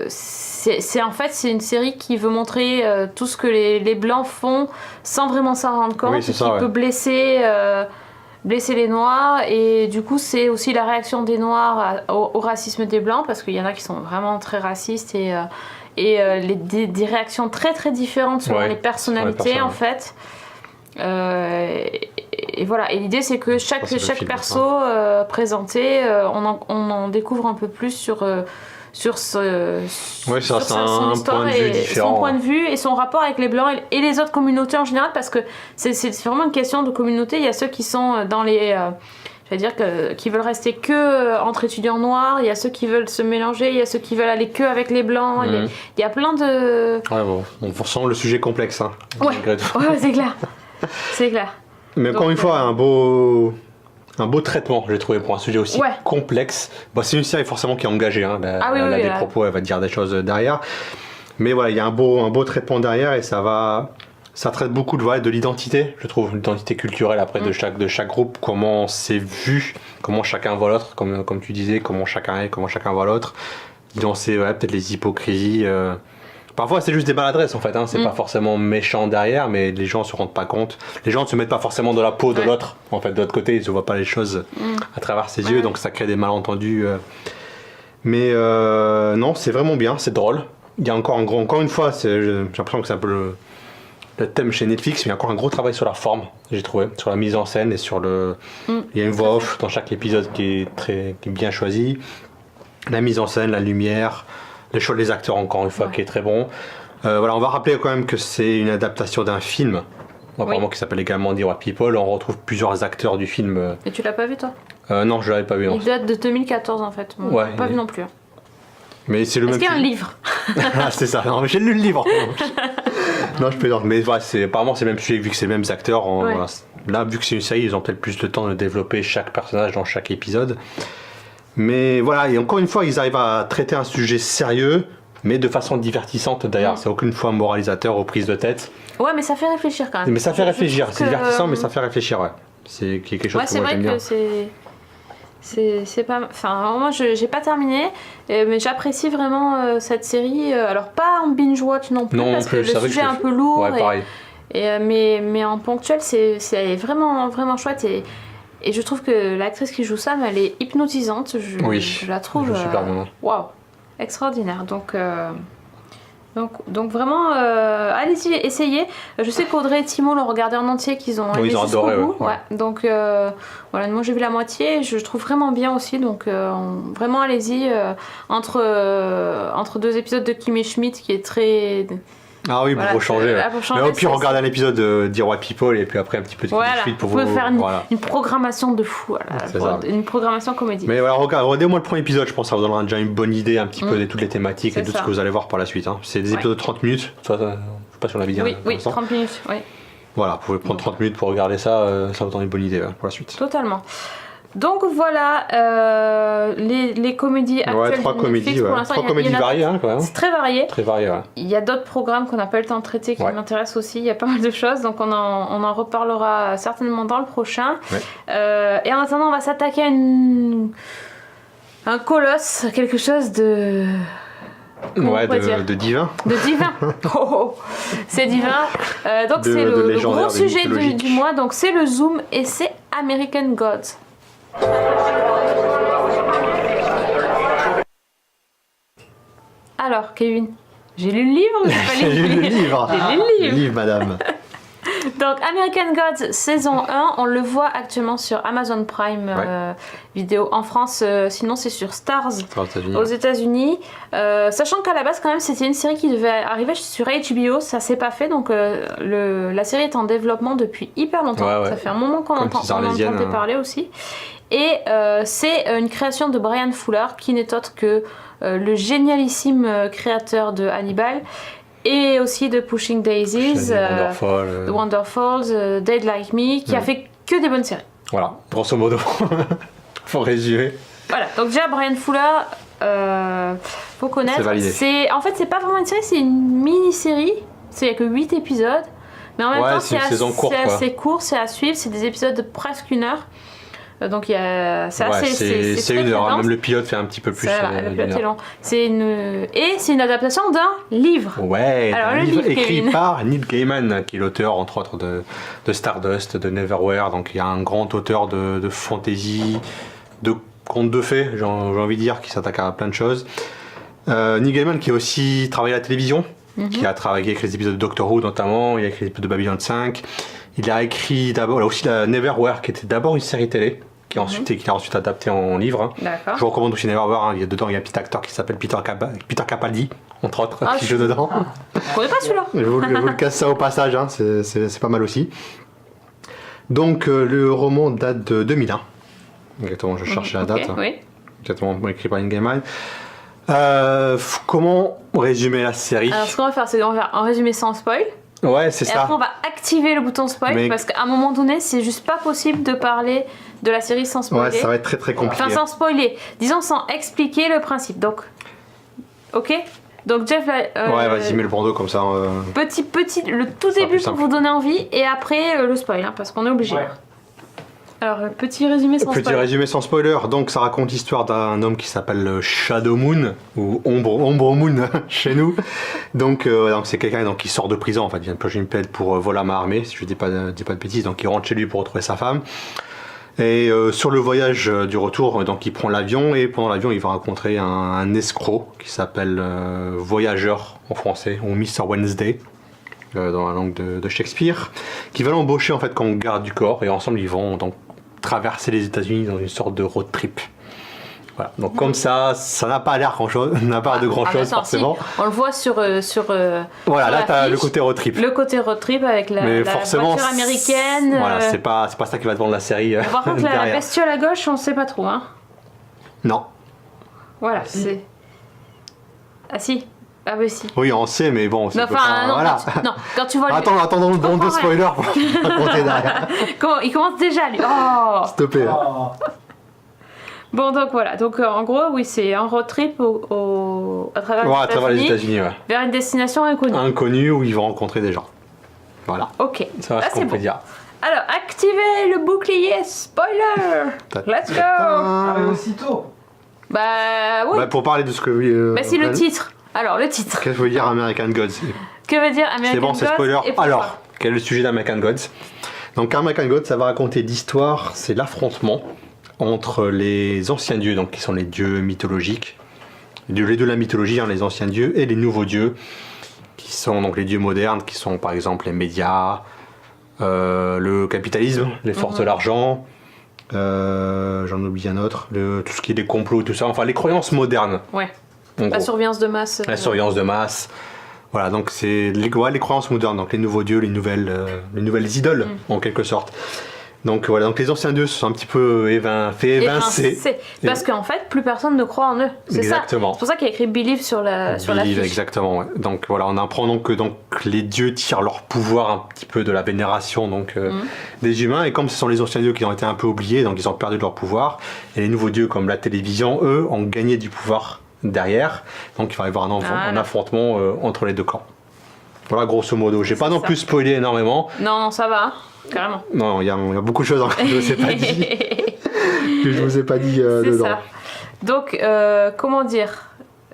c'est une série qui veut montrer tout ce que les blancs font sans vraiment s'en rendre compte, qui peut blesser les noirs, et du coup c'est aussi la réaction des noirs au racisme des blancs, parce qu'il y en a qui sont vraiment très racistes et des réactions très très différentes selon les personnalités en fait. Et voilà, et l'idée c'est que chaque perso présenté, on en découvre un peu plus sur son point de vue et son rapport avec les blancs et les autres communautés en général, parce que c'est vraiment une question de communauté. Il y a ceux qui sont dans les qui veulent rester que entre étudiants noirs, il y a ceux qui veulent se mélanger, il y a ceux qui veulent aller que avec les blancs, il y a plein de... Ouais, bon, on sent le sujet complexe, hein. Ouais, c'est clair. C'est clair. Mais encore une fois, un beau traitement, j'ai trouvé, pour un sujet aussi complexe. Bon, c'est une série forcément qui est engagée, hein. Elle a des propos, elle va dire des choses derrière. Mais voilà, il y a un beau traitement derrière et ça traite beaucoup de l'identité, je trouve, l'identité culturelle après de chaque groupe, comment c'est vu, comment chacun voit l'autre, comme tu disais, comment chacun est, comment chacun voit l'autre, nuancer peut-être les hypocrisies. Parfois c'est juste des maladresses en fait, hein. C'est pas forcément méchant derrière, mais les gens se rendent pas compte. Les gens ne se mettent pas forcément dans la peau de l'autre, en fait, de l'autre côté, ils ne voient pas les choses à travers ses yeux, donc ça crée des malentendus. Mais non, c'est vraiment bien, c'est drôle. Il y a encore une fois, j'ai l'impression que c'est un peu le thème chez Netflix, mais il y a encore un gros travail sur la forme, j'ai trouvé, sur la mise en scène et sur le... Il y a une voix off dans chaque épisode qui est bien choisie. La mise en scène, la lumière, le choix des acteurs encore une fois qui est très bon. Voilà, on va rappeler quand même que c'est une adaptation d'un film, apparemment qui s'appelle également The White People. On retrouve plusieurs acteurs du film. Et tu l'as pas vu toi? Non, je l'avais pas vu. Non. Il date de 2014 en fait. Bon, pas vu non plus. Mais c'est le Est-ce qu'il y a un livre? Ah, c'est ça. Non, mais j'ai lu le livre. Non, je plaisante. Mais voilà, apparemment c'est le même sujet vu que c'est les mêmes acteurs. Voilà. Là, vu que c'est une série, ils ont peut-être plus de temps de développer chaque personnage dans chaque épisode. Mais voilà, et encore une fois, ils arrivent à traiter un sujet sérieux, mais de façon divertissante d'ailleurs. C'est aucune fois moralisateur aux prises de tête. Ouais, mais ça fait réfléchir quand même. Mais ça fait réfléchir. C'est divertissant, mais ça fait réfléchir, ouais. C'est quelque chose que moi j'aime bien. Ouais, c'est vrai que c'est pas... Enfin, moi, j'ai pas terminé, mais j'apprécie vraiment cette série. Alors, pas en binge-watch non plus, parce que le sujet est un peu lourd. Ouais, pareil. Mais en ponctuel, c'est vraiment, vraiment chouette. Et je trouve que l'actrice qui joue Sam, elle est hypnotisante. Je la trouve... super bien. Waouh, extraordinaire. Donc vraiment, allez-y, essayez. Je sais qu'Audrey et Timo l'ont regardé en entier, qu'ils ont aimé jusqu'au bout. Ouais. Donc voilà, moi j'ai vu la moitié, je trouve vraiment bien aussi. Donc vraiment allez-y, entre deux épisodes de Kimmy Schmidt qui est très... Ah oui, pour changer. Mais au pire, regardez un épisode de The White People et puis après un petit peu de Kimmy Schmidt pour vous. Vous pouvez faire une programmation de fou, une programmation comédie. Mais voilà, regardez au moins le premier épisode, je pense que ça vous donnera déjà une bonne idée un petit peu de toutes les thématiques et de tout ce que vous allez voir par la suite. Hein. C'est des épisodes de 30 minutes, je sais pas si on l'a dit. Oui, 30 minutes, oui. Voilà, vous pouvez prendre 30 minutes pour regarder ça, ça vous donne une bonne idée pour la suite. Totalement. Donc voilà, les comédies actuelles. 3 comédies, pour l'instant, 3 comédies variées, hein, quand même. C'est très varié. Très varié, ouais. Il y a d'autres programmes qu'on n'a pas eu le temps de traiter qui m'intéressent aussi. Il y a pas mal de choses, donc on en reparlera certainement dans le prochain. Ouais. Et en attendant, on va s'attaquer à un colosse, quelque chose de... de divin. De divin. C'est divin. Donc c'est le gros sujet du mois. Donc c'est le Zoom et c'est American Gods. Alors, Kevin, j'ai lu le livre ou j'ai pas lu le livre? J'ai lu le livre, madame. Donc, American Gods saison 1, on le voit actuellement sur Amazon Prime Vidéo en France, sinon c'est sur Stars aux États-Unis. Sachant qu'à la base, quand même, c'était une série qui devait arriver sur HBO, ça s'est pas fait, donc la série est en développement depuis hyper longtemps. Ça fait un moment qu'on entendait parler aussi. Et c'est une création de Brian Fuller, qui n'est autre que le génialissime créateur de Hannibal et aussi de Pushing Daisies, Wonderfalls, Dead Like Me, qui a fait que des bonnes séries. Voilà, grosso modo, faut résumer. Voilà, donc déjà Brian Fuller, faut connaître. En fait, c'est pas vraiment une série, c'est une mini-série. Il n'y a que 8 épisodes, mais en même temps, c'est assez court, c'est à suivre, c'est des épisodes de presque 1 heure. Donc c'est assez c'est 1 heure, même le pilote fait un petit peu plus. Le pilote est long. C'est une adaptation d'un livre. Ouais, un livre écrit par Neil Gaiman, qui est l'auteur entre autres de Stardust, de Neverwhere. Donc il y a un grand auteur de fantasy, de contes de fées, j'ai envie de dire, qui s'attaque à plein de choses. Neil Gaiman qui a aussi travaillé à la télévision, qui a écrit les épisodes de Doctor Who notamment, il a écrit les épisodes de Babylon 5. Il a écrit d'abord, aussi la Neverwhere, qui était d'abord une série télé, qui a ensuite adapté en livre. D'accord. Je vous recommande aussi Neverwhere. Dedans, il y a un petit acteur qui s'appelle Peter Capaldi, entre autres, qui joue dedans. Je connais pas celui-là. Je vous le casse ça au passage, hein, c'est pas mal aussi. Donc, le roman date de 2001. Exactement, je cherchais la date. Oui. Exactement, écrit par Neil Gaiman. Comment résumer la série? Alors, ce qu'on va faire, c'est qu'on va en résumer sans spoil. Ouais, c'est ça. Et après, on va activer le bouton spoil parce qu'à un moment donné, c'est juste pas possible de parler de la série sans spoiler. Ouais, ça va être très très compliqué. Enfin, sans spoiler. Disons sans expliquer le principe. Donc, ok? Donc, Jeff, ouais, vas-y, mets le bandeau comme ça. Petit, le tout début pour vous donner envie et après le spoil, hein, parce qu'on est obligé. Ouais. Alors, petit résumé sans spoiler. Petit résumé sans spoiler. Donc, ça raconte l'histoire d'un homme qui s'appelle Shadow Moon, ou Ombre Moon chez nous. Donc c'est quelqu'un qui sort de prison. En fait, il vient de piocher une peine pour vol à main armée, si je dis pas de bêtises. Donc, il rentre chez lui pour retrouver sa femme. Et sur le voyage du retour, donc il prend l'avion. Et pendant l'avion, il va rencontrer un escroc qui s'appelle Voyageur en français, ou Mr. Wednesday. Dans la langue de Shakespeare, qui va l'embaucher en fait comme garde du corps, et ensemble ils vont donc traverser les États-Unis dans une sorte de road trip. Voilà. Donc comme ça n'a pas l'air de grand chose forcément. Si. On le voit sur voilà, sur là t'as le côté road trip. Le côté road trip avec la voiture américaine. Voilà, c'est pas ça qui va te vendre la série. Par contre la bestiole à gauche, on sait pas trop, hein. Non. Voilà, c'est. Ah si. Ah bah si. Oui, on sait, mais bon, c'est enfin, non, voilà. Quand tu vois Attends le bon de spoiler pour raconter derrière. Il commence déjà, lui. Oh. S'il te plaît. Bon, donc voilà. Donc en gros, oui, c'est un road trip à travers les États-Unis, ouais. Vers une destination inconnue. Inconnue où ils vont rencontrer des gens. Voilà. Ok. Ça va, ce qu'on peut dire. Alors, activez le bouclier spoiler. Let's go. Ah, mais aussitôt. Bah oui. Pour parler de ce que. Bah c'est le titre. Alors, le titre. Qu'est-ce que veut dire American Gods? Que veut dire American Gods? C'est bon, c'est spoiler. Alors, quel est le sujet d'American Gods? Donc, American Gods, ça va raconter l'histoire, c'est l'affrontement entre les anciens dieux, donc qui sont les dieux mythologiques, les dieux de la mythologie, les anciens dieux, et les nouveaux dieux, qui sont donc les dieux modernes, qui sont par exemple les médias, le capitalisme, les forces de l'argent, j'en oublie un autre, tout ce qui est des complots, tout ça, enfin les croyances modernes. Ouais. La surveillance de masse. La surveillance de masse. Voilà, donc c'est les croyances modernes, donc les nouveaux dieux, les nouvelles idoles, en quelque sorte. Donc voilà, donc les anciens dieux se sont un petit peu évincés. Parce qu'en fait, plus personne ne croit en eux. C'est exactement. Ça. C'est pour ça qu'il y a écrit Believe sur la fiche. Exactement, ouais. Donc voilà, on apprend donc que les dieux tirent leur pouvoir un petit peu de la vénération des humains, et comme ce sont les anciens dieux qui ont été un peu oubliés, donc ils ont perdu leur pouvoir, et les nouveaux dieux comme la télévision, eux, ont gagné du pouvoir derrière, donc il va y avoir un affrontement entre les deux camps. Voilà, grosso modo. J'ai pas non plus spoilé énormément. Non, ça va, carrément. Non, il y a beaucoup de choses que je vous ai pas dit. Que je vous ai pas dit dedans. Ça. Donc, comment dire,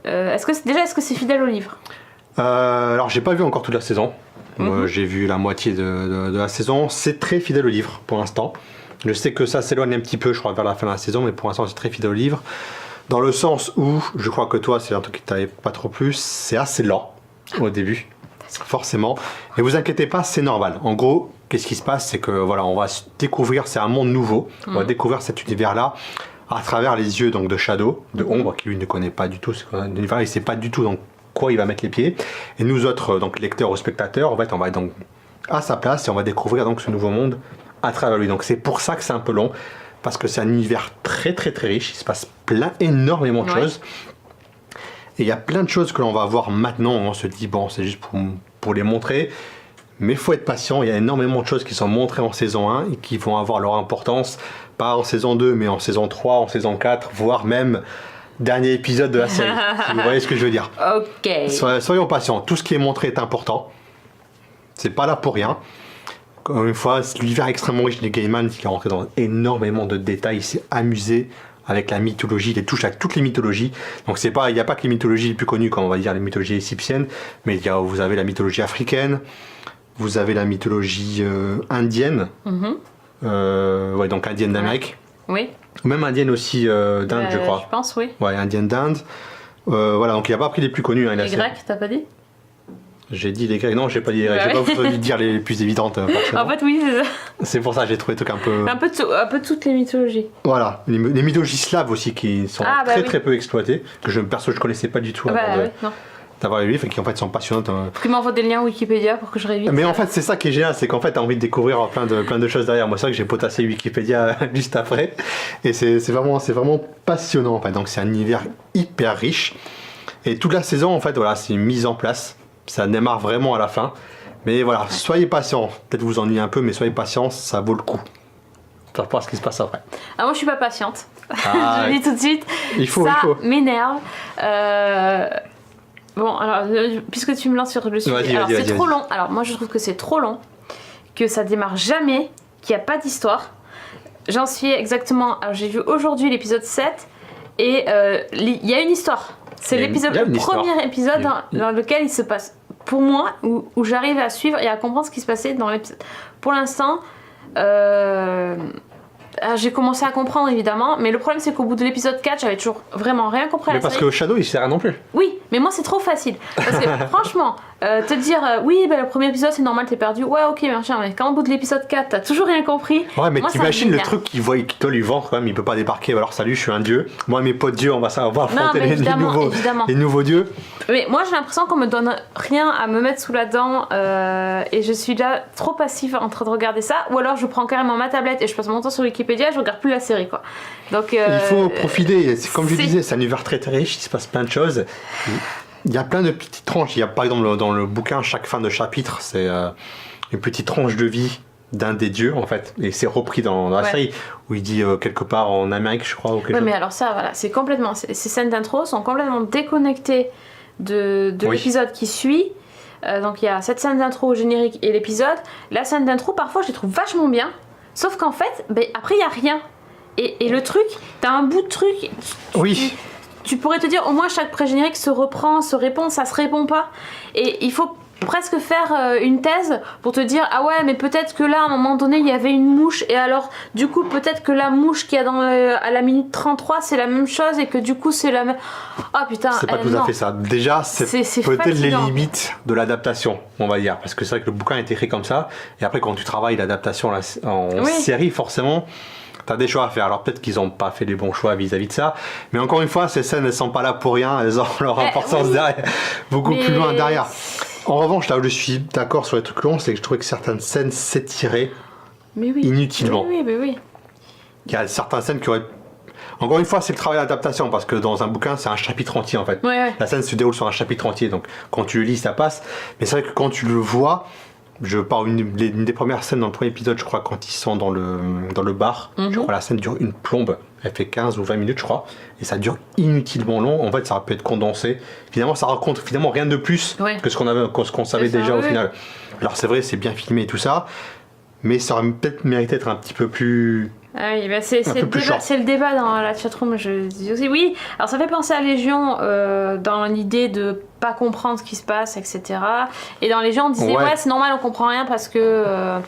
est-ce que c'est fidèle au livre? Alors, j'ai pas vu encore toute la saison. J'ai vu la moitié de la saison. C'est très fidèle au livre pour l'instant. Je sais que ça s'éloigne un petit peu, je crois, vers la fin de la saison, mais pour l'instant, c'est très fidèle au livre. Dans le sens où, je crois que toi, c'est un truc qui t'avait pas trop plu, c'est assez lent au début, forcément. Et vous inquiétez pas, c'est normal. En gros, qu'est-ce qui se passe, c'est que voilà, on va découvrir, c'est un monde nouveau. On va découvrir cet univers-là à travers les yeux donc de Shadow, de Ombre, qui lui ne connaît pas du tout l'univers, il sait pas du tout dans quoi il va mettre les pieds. Et nous autres, donc lecteurs ou spectateurs, en fait, on va être donc à sa place et on va découvrir donc ce nouveau monde à travers lui. Donc c'est pour ça que c'est un peu long. Parce que c'est un univers très très très riche, il se passe énormément de choses. Et il y a plein de choses que l'on va voir maintenant, on se dit bon c'est juste pour les montrer, mais il faut être patient, il y a énormément de choses qui sont montrées en saison 1 et qui vont avoir leur importance, pas en saison 2 mais en saison 3, en saison 4, voire même dernier épisode de la série, si vous voyez ce que je veux dire. Ok. Soyons patients, tout ce qui est montré est important, c'est pas là pour rien. Encore une fois, l'univers extrêmement riche de Gaiman, qui est rentré dans énormément de détails, il s'est amusé avec la mythologie, il touche à toutes les mythologies. Donc il n'y a pas que les mythologies les plus connues, comme on va dire les mythologies égyptiennes, mais vous avez la mythologie africaine, vous avez la mythologie indienne, donc indienne d'Amérique. Oui. Même indienne aussi d'Inde, je crois. Je pense, oui. Ouais, indienne d'Inde. Voilà, donc il n'y a pas pris les plus connus. Les Grecs, t'as pas dit? J'ai dit les Grecs, non, j'ai pas dit les Grecs, j'ai pas voulu dire les plus évidentes. En fait, oui, c'est ça. C'est pour ça que j'ai trouvé des trucs un peu. Un peu de toutes les mythologies. Voilà, les mythologies slaves aussi qui sont très peu exploitées, que perso je connaissais pas du tout d'avoir les livres et qui en fait sont passionnantes. Tu m'envoies des liens Wikipédia pour que je révise. Mais en fait, c'est ça qui est génial, c'est qu'en fait, t'as envie de découvrir plein de choses derrière. Moi, c'est vrai que j'ai potassé Wikipédia juste après, et c'est vraiment passionnant en fait. Donc, c'est un univers hyper riche, et toute la saison en fait, voilà, c'est une mise en place. Ça démarre vraiment à la fin, mais voilà, soyez patients. Peut-être vous ennuyez un peu, mais soyez patients, ça vaut le coup. Ça voir ce qui se passe après. Ah, moi, je suis pas patiente. Je le dis tout de suite. Il faut. M'énerve. Bon, alors, puisque tu me lances sur le sujet, c'est trop long. Alors, moi, je trouve que c'est trop long, que ça démarre jamais, qu'il n'y a pas d'histoire. J'en suis exactement... Alors, j'ai vu aujourd'hui l'épisode 7, et il y a une histoire. C'est le premier épisode dans lequel il se passe, pour moi, où j'arrive à suivre et à comprendre ce qui se passait dans l'épisode. Pour l'instant... j'ai commencé à comprendre évidemment, mais le problème c'est qu'au bout de l'épisode 4, j'avais toujours vraiment rien compris à la série. Mais parce que Shadow il sert non plus. Oui, mais moi c'est trop facile. Parce que franchement, te dire oui, le premier épisode c'est normal, t'es perdu, ouais, ok, machin, mais quand au bout de l'épisode 4, t'as toujours rien compris. Ouais, mais t'imagines le truc qu'il doit lui vendre quand même, il peut pas débarquer, alors salut, je suis un dieu. Moi, mes potes dieux, on va affronter les nouveaux dieux. Mais moi j'ai l'impression qu'on me donne rien à me mettre sous la dent et je suis là trop passive en train de regarder ça, ou alors je prends carrément ma tablette et je passe mon temps sur Wikipédia, je regarde plus la série quoi. Donc il faut profiter, comme je disais, c'est un univers très très riche, il se passe plein de choses. Il y a plein de petites tranches, il y a par exemple dans le bouquin, chaque fin de chapitre c'est une petite tranche de vie d'un des dieux en fait, et c'est repris dans la série où il dit quelque part en Amérique je crois ou quelque chose. Mais alors ça voilà, c'est complètement, ces scènes d'intro sont complètement déconnectées de l'épisode qui suit. Donc il y a cette scène d'intro au générique et l'épisode. La scène d'intro parfois je les trouve vachement bien, sauf qu'en fait après il y a rien et le truc, t'as un bout de truc. Tu pourrais te dire au moins chaque pré-générique se reprend, se répond, ça se répond pas, et il faut presque faire une thèse pour te dire ah ouais mais peut-être que là à un moment donné il y avait une mouche et alors du coup peut-être que la mouche qu'il y a à la minute 33 c'est la même chose et que du coup c'est la même... Oh putain, c'est pas tout à fait ça. Déjà c'est peut-être les limites de l'adaptation on va dire, parce que c'est vrai que le bouquin est écrit comme ça et après quand tu travailles l'adaptation en série forcément t'as des choix à faire. Alors peut-être qu'ils n'ont pas fait les bons choix vis-à-vis de ça, mais encore une fois ces scènes elles sont pas là pour rien, elles ont leur importance derrière, beaucoup plus loin derrière. En revanche, là où je suis d'accord sur les trucs longs, c'est que je trouvais que certaines scènes s'étiraient inutilement. Oui. Il y a certaines scènes qui auraient... Encore une fois, c'est le travail d'adaptation, parce que dans un bouquin, c'est un chapitre entier en fait. La scène se déroule sur un chapitre entier, donc quand tu le lis, ça passe. Mais c'est vrai que quand tu le vois, je pars une des premières scènes dans le premier épisode, je crois, quand ils sont dans le bar. Je crois la scène dure une plombe. Elle fait 15 ou 20 minutes, je crois. Et ça dure inutilement long. En fait, ça peut être condensé. Finalement, ça raconte finalement rien de plus que ce qu'on savait déjà au final. Alors, c'est vrai, c'est bien filmé et tout ça. Mais ça aurait peut-être mérité d'être un petit peu plus... Ah oui, c'est le débat dans la chatroom, je dis aussi. Oui, alors ça fait penser à Légion dans l'idée de pas comprendre ce qui se passe, etc. Et dans Légion, on disait c'est normal, on comprend rien parce que...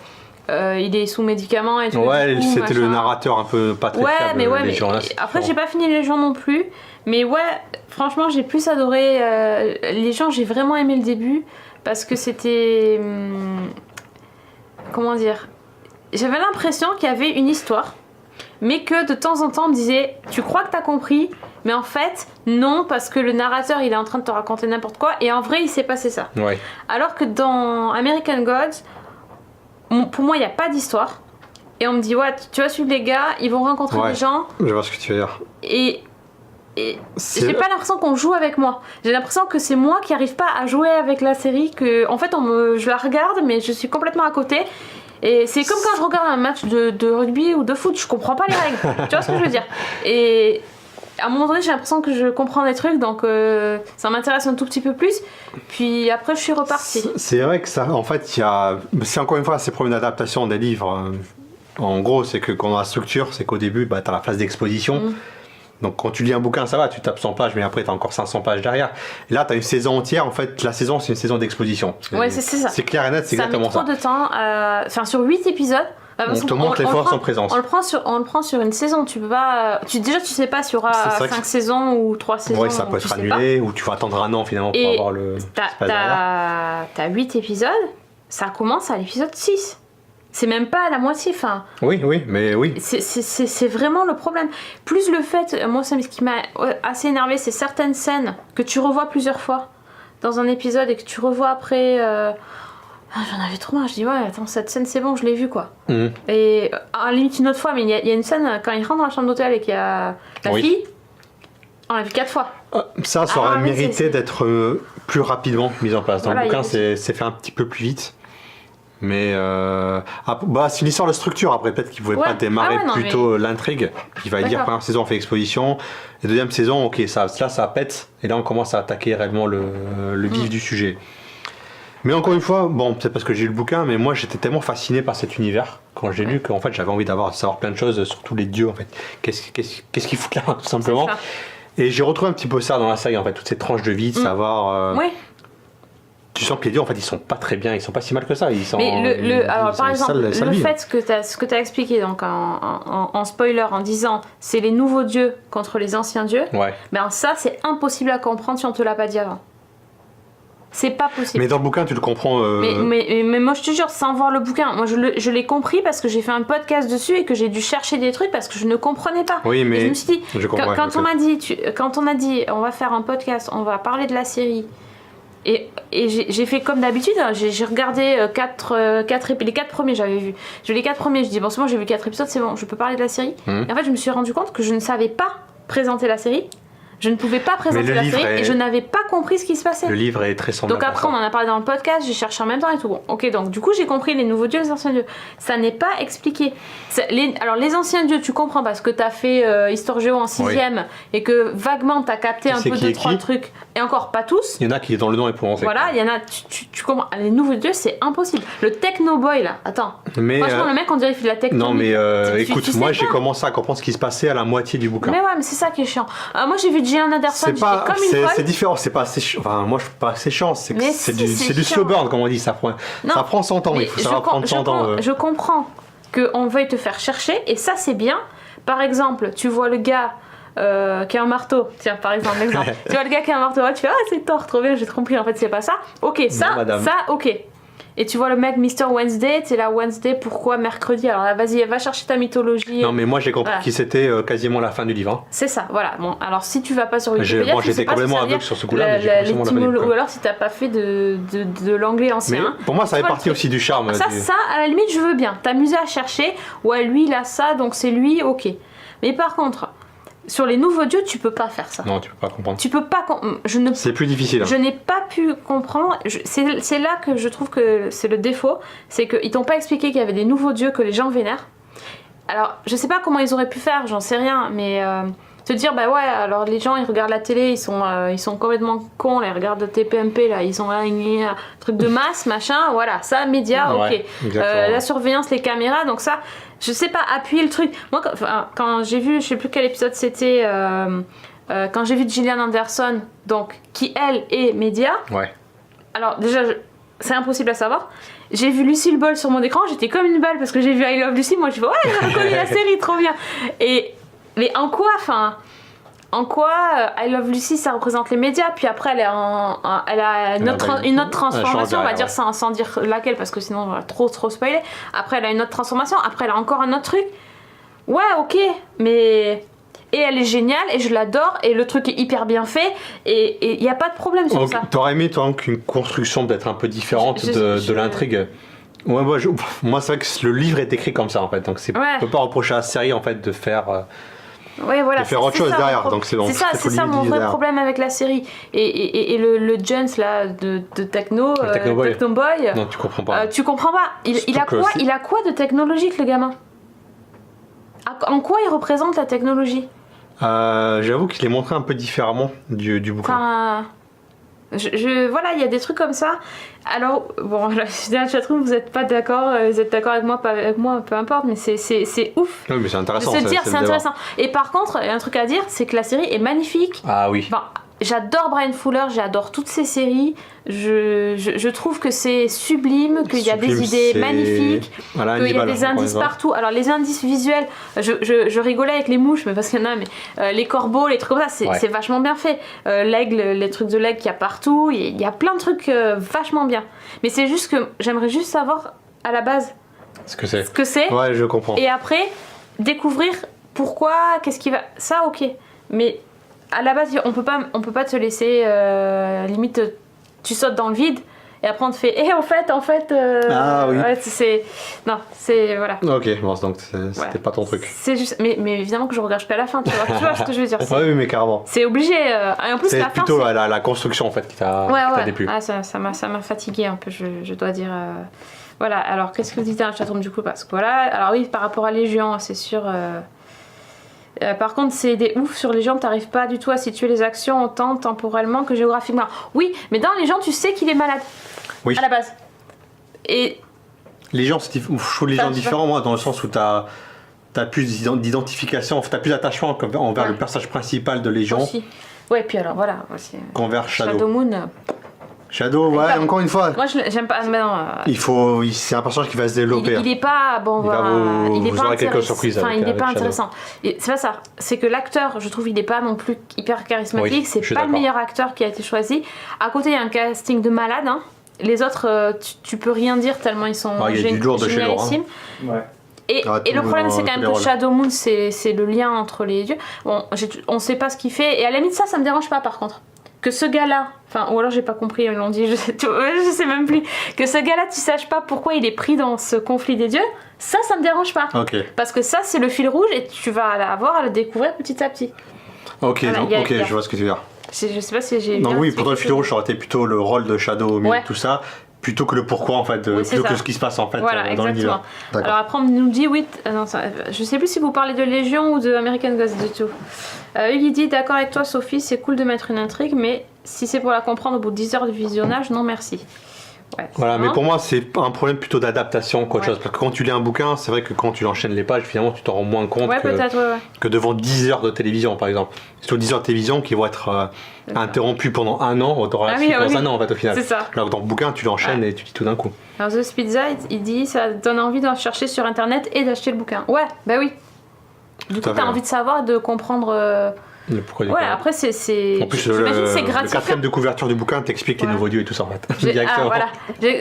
il est sous médicaments et tout. Ouais, c'était le narrateur un peu pas très fiable. Mais après, j'ai pas fini Légion non plus. Mais franchement, j'ai plus adoré Légion. J'ai vraiment aimé le début parce que c'était. Comment dire ? J'avais l'impression qu'il y avait une histoire, mais que de temps en temps on me disait tu crois que t'as compris, mais en fait non, parce que le narrateur il est en train de te raconter n'importe quoi et en vrai il s'est passé ça. Alors que dans American Gods, pour moi il n'y a pas d'histoire et on me dit tu vas suivre les gars, ils vont rencontrer des gens. Je vois ce que tu veux dire. Et j'ai pas l'impression qu'on joue avec moi. J'ai l'impression que c'est moi qui arrive pas à jouer avec la série, que en fait je la regarde mais je suis complètement à côté. Et c'est comme quand je regarde un match de rugby ou de foot, je comprends pas les règles. Tu vois ce que je veux dire ? Et à un moment donné, j'ai l'impression que je comprends des trucs, donc ça m'intéresse un tout petit peu plus. Puis après, je suis repartie. C'est vrai que ça, en fait, c'est encore une fois, c'est pour une adaptation des livres. En gros, c'est que quand on a la structure, c'est qu'au début, t'as la phase d'exposition. Donc quand tu lis un bouquin, ça va, tu tapes 100 pages, mais après tu as encore 500 pages derrière. Et là, tu as une saison entière. En fait, la saison, c'est une saison d'exposition. C'est ça. C'est clair et net, c'est exactement ça. Ça met trop de temps. Sur 8 épisodes, On te montre les forces en présence. On le prend sur une saison. Tu peux pas. Déjà, tu sais pas s'il y aura 5 saisons ou 3 saisons. Oui, ça peut être annulé ou tu vas attendre un an finalement pour avoir le. T'as 8 épisodes, ça commence à l'épisode 6. C'est même pas à la moitié, enfin. Oui, mais oui. C'est vraiment le problème. Plus le fait, moi, ce qui m'a assez énervé, c'est certaines scènes que tu revois plusieurs fois dans un épisode et que tu revois après. J'en avais trop marre. Je dis, ouais, attends, cette scène, c'est bon, je l'ai vue, quoi. Et à la limite, une autre fois, mais il y a une scène quand il rentre dans la chambre d'hôtel et qu'il y a la fille, on l'a vu 4 fois. Ça aurait mérité d'être plus rapidement mis en place. Dans le bouquin, c'est fait un petit peu plus vite. Mais c'est une histoire de structure. Après, peut-être qu'il ne pouvait pas démarrer plutôt l'intrigue. Il va dire première saison, on fait exposition. Et deuxième saison, ok, ça pète. Et là, on commence à attaquer réellement le vif du sujet. Mais encore une fois, peut-être parce que j'ai lu le bouquin, mais moi j'étais tellement fasciné par cet univers quand j'ai lu qu'en fait j'avais envie de savoir plein de choses sur tous les dieux en fait. Qu'est-ce qu'ils foutent là, tout simplement. Et j'ai retrouvé un petit peu ça dans la série en fait, toutes ces tranches de vie, de savoir. Tu sens que les dieux en fait ils sont pas très bien, ils sont pas si mal que ça. Alors par exemple, le fait ce que tu as expliqué donc en spoiler en disant c'est les nouveaux dieux contre les anciens dieux, ben ça c'est impossible à comprendre si on te l'a pas dit avant. C'est pas possible. Mais dans le bouquin, tu le comprends. Mais moi, je te jure, sans voir le bouquin, moi, je l'ai compris parce que j'ai fait un podcast dessus et que j'ai dû chercher des trucs parce que je ne comprenais pas. Oui, mais et je me suis dit, quand on a dit, on va faire un podcast, on va parler de la série. Et j'ai fait comme d'habitude, j'ai regardé les 4 premiers, j'avais vu. Les 4 premiers, je dis, bon, c'est bon, j'ai vu 4 épisodes, c'est bon, je peux parler de la série. Et en fait, je me suis rendu compte que je ne savais pas présenter la série. Je ne pouvais pas présenter la série et je n'avais pas compris ce qui se passait. Le livre est très semblable. Donc après, on en a parlé dans le podcast, j'ai cherché en même temps et tout. Bon, ok, donc du coup, j'ai compris les nouveaux dieux, les anciens dieux. Ça n'est pas expliqué. Alors, les anciens dieux, tu comprends parce que t'as fait Histoire Géo en 6ème et que vaguement t'as capté un peu 2-3 trucs. Et encore pas tous. Il y en a qui est dans le nom et pour rentrer. Voilà, il y en a, tu comprends. Les nouveaux dieux, c'est impossible. Le Techno Boy là, attends. Franchement, le mec, on dirait qu'il fait de la techno. Non, mais écoute, moi j'ai commencé à comprendre ce qui se passait à la moitié du bouquin. Mais ouais, mais c'est ça qui est chiant. Moi j'ai vu Gillian Anderson. C'est différent, c'est pas assez chiant. Enfin, moi je suis pas assez chiant, c'est du slow burn comme on dit, ça prend son temps, il faut savoir prendre son temps. Je comprends qu'on veuille te faire chercher et ça c'est bien. Par exemple, tu vois le gars qui a un marteau, tiens par exemple, tu vois le gars qui a un marteau, tu fais c'est Thor, trop bien, j'ai trop compris, en fait c'est pas ça. Ok, ça ok. Et tu vois le mec Mr. Wednesday, c'est la Wednesday, pourquoi mercredi? Alors là, vas-y, va chercher ta mythologie. Non, mais moi j'ai compris que c'était quasiment la fin du livre. Hein. C'est ça, voilà. Bon, alors si tu vas pas sur Wikipédia, j'étais complètement aveugle sur ce coup-là, mais j'ai complètement la fin du livre. Ou alors si t'as pas fait de l'anglais ancien. Mais pour moi, ça fait partie aussi du charme. Ça, à la limite, je veux bien. T'amuser à chercher, ouais, lui, il a ça, donc c'est lui, ok. Mais par contre, sur les nouveaux dieux, tu peux pas faire ça. Non, tu peux pas comprendre. Tu peux pas. C'est plus difficile. Je n'ai pas pu comprendre. C'est là que je trouve que c'est le défaut. C'est qu'ils t'ont pas expliqué qu'il y avait des nouveaux dieux que les gens vénèrent. Alors, je sais pas comment ils auraient pu faire, j'en sais rien, mais te dire, bah ouais, alors les gens ils regardent la télé, ils sont complètement cons, là, ils regardent TPMP, là, ils ont un truc de masse, machin, voilà, ça, médias, ok. La surveillance, les caméras, donc ça. Je sais pas, appuyer le truc. Moi, quand j'ai vu, je sais plus quel épisode c'était, quand j'ai vu Gillian Anderson, donc, qui elle est média. Ouais. Alors, déjà, c'est impossible à savoir. J'ai vu Lucille Ball sur mon écran, j'étais comme une balle parce que j'ai vu I Love Lucy. Moi, je fais, ouais, j'ai reconnu la série, trop bien. Mais en quoi, I Love Lucy, ça représente les médias, puis après elle a une autre transformation, on va dire sans dire laquelle, parce que sinon on va trop spoiler. Après elle a une autre transformation, après elle a encore un autre truc. Ouais, ok, mais... Et elle est géniale, et je l'adore, et le truc est hyper bien fait, et il n'y a pas de problème sur ça. T'aurais aimé, toi, qu'une construction peut-être un peu différente de l'intrigue? Ouais, moi c'est vrai que le livre est écrit comme ça, en fait, donc on peut pas reprocher à la série, en fait, de faire... Ouais, voilà, de faire autre chose derrière, donc c'est bon. C'est ça mon vrai problème avec la série. Et le Jones là de Techno Boy. Non, tu comprends pas. Tu comprends pas. Il a quoi de technologique, le gamin? En quoi il représente la technologie? J'avoue qu'il est montré un peu différemment du bouquin. Voilà, il y a des trucs comme ça. Alors, bon, là, dans la chatroom, vous n'êtes pas d'accord, vous êtes d'accord avec moi, pas avec moi, peu importe, mais c'est ouf. Oui, mais c'est intéressant. C'est intéressant. Et par contre, il y a un truc à dire, c'est que la série est magnifique. Ah oui. Enfin, J'adore Brian Fuller, j'adore toutes ses séries. Je trouve que c'est sublime, qu'il y a des idées magnifiques, qu'il y a des indices partout. Alors les indices visuels, je rigolais avec les mouches, mais parce qu'il y en a, mais les corbeaux, les trucs comme ça, c'est vachement bien fait. L'aigle, les trucs de l'aigle qu'il y a partout, il y a plein de trucs vachement bien. Mais c'est juste que j'aimerais juste savoir à la base ce que c'est. Ouais, je comprends. Et après, découvrir pourquoi, qu'est-ce qui va... Ça, ok. Mais à la base, on peut pas te laisser... limite, tu sautes dans le vide et après on te fait... en fait... Ah oui. Ouais, non, c'est... Voilà. Ok, bon, donc c'était pas ton truc. C'est juste... Mais évidemment que je regarde jusqu'à la fin, tu vois ce que je veux dire. Oui, mais carrément. C'est obligé. Et en plus, c'est la plutôt fin, la construction, en fait, qui t'a déplu. Ah, ça m'a fatiguée un peu, je dois dire... Voilà, alors qu'est-ce que vous dites dans la chatroom du coup? Parce que voilà, alors oui, par rapport à Légion, c'est sûr... par contre, c'est des oufs sur Légion, t'arrives pas du tout à situer les actions autant temporellement que géographiquement. Oui, mais dans Légion, tu sais qu'il est malade. Oui. À la base. Et... Légion, je trouve Légion différent, moi, dans le sens où t'as plus d'identification, t'as plus d'attachement envers le personnage principal de Légion. Aussi. Ouais, puis alors voilà. Qu'envers Shadow Moon... Shadow, ouais, encore une fois. Moi, j'aime pas. Mais non, c'est un personnage qui va se développer. Il est pas bon. Vous aurez quelques surprises. Enfin, il est pas intéressant. C'est pas ça. C'est que l'acteur, je trouve, il est pas non plus hyper charismatique. Oui, c'est pas le meilleur acteur qui a été choisi. À côté, il y a un casting de malade. Hein. Les autres, tu peux rien dire tellement ils sont génialissimes. Ouais. Et le problème, c'est quand même que Shadow Moon, c'est le lien entre les dieux. Bon, on sait pas ce qu'il fait. Et à la limite, ça me dérange pas, par contre. Que ce gars-là, ou alors j'ai pas compris, ils l'ont dit, je sais même plus, que ce gars-là, tu saches pas pourquoi il est pris dans ce conflit des dieux, ça me dérange pas. Okay. Parce que ça, c'est le fil rouge et tu vas avoir à le découvrir petit à petit. Ok, voilà, je vois ce que tu veux dire. Je sais pas si j'ai... Non, oui, pour toi, le fil rouge, ça aurait été plutôt le rôle de Shadow, tout ça, plutôt que le pourquoi, en fait, plutôt que ce qui se passe, en fait, dans l'univers. Alors après, on nous dit, oui, non, je sais plus si vous parlez de Légion ou de American Gods du tout. Il dit, d'accord avec toi, Sophie, c'est cool de mettre une intrigue, mais si c'est pour la comprendre au bout de 10 heures de visionnage, non merci. Ouais, voilà, mais pour moi, c'est un problème plutôt d'adaptation qu'autre chose. Parce que quand tu lis un bouquin, c'est vrai que quand tu enchaînes les pages, finalement, tu t'en rends moins compte que devant 10 heures de télévision, par exemple. C'est sur 10 heures de télévision qui vont être interrompues pendant un an, on t'aura dans un an, en fait, au final. C'est ça. Alors que dans le bouquin, tu l'enchaînes et tu dis tout d'un coup. Alors, The Spizza, il dit, ça donne envie d'en chercher sur Internet et d'acheter le bouquin. Ouais, bah oui. Du coup, t'as envie de savoir, de comprendre... Le pourquoi après, c'est en plus, c'est gratifiant. Le quatrième de couverture du bouquin t'explique les nouveaux dieux et tout ça, en fait. Voilà.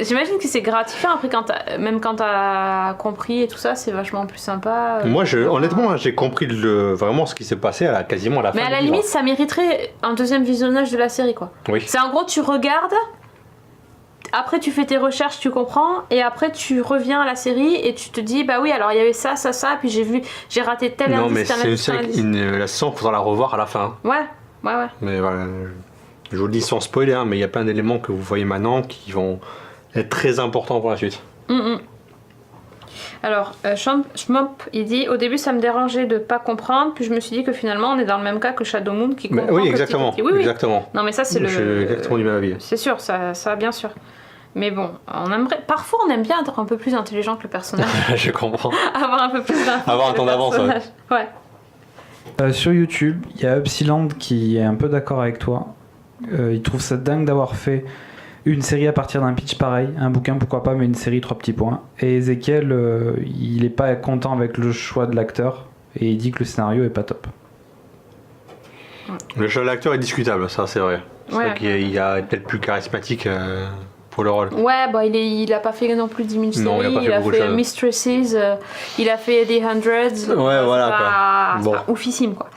J'imagine que c'est gratifiant. Après, même quand t'as compris et tout ça, c'est vachement plus sympa. Moi, honnêtement, j'ai compris vraiment ce qui s'est passé quasiment à la fin. Mais à la limite, ça mériterait un deuxième visionnage de la série, quoi. Oui. C'est en gros, tu regardes... Après, tu fais tes recherches, tu comprends, et après, tu reviens à la série et tu te dis, bah oui, alors il y avait ça, puis j'ai raté tel indice. Non, mais c'est une série, la saison, il faudra la revoir à la fin. Ouais. Mais voilà, je vous le dis sans spoiler, mais il y a plein d'éléments que vous voyez maintenant qui vont être très importants pour la suite. Alors, Schmop, il dit, au début, ça me dérangeait de pas comprendre, puis je me suis dit que finalement, on est dans le même cas que Shadow Moon qui comprend. Oui, exactement. Exactement. Non, mais ça, c'est Je suis exactement du même avis. C'est sûr, ça bien sûr. Mais bon, parfois on aime bien être un peu plus intelligent que le personnage. Je comprends. Avoir un peu plus d'infos. Avoir un temps d'avance, ouais. Sur YouTube, il y a Upsiland qui est un peu d'accord avec toi. Il trouve ça dingue d'avoir fait une série à partir d'un pitch pareil. Un bouquin, pourquoi pas, mais une série 3 petits points. Et Ezekiel, il est pas content avec le choix de l'acteur. Et il dit que le scénario est pas top. Le choix de l'acteur est discutable, ça c'est vrai. C'est vrai qu'il est peut-être plus charismatique... pour le rôle. Ouais, bah il a pas fait non plus 10 000 séries, il a fait Mistresses, il a fait The Hundreds. Ouais, voilà quoi. C'est oufissime quoi.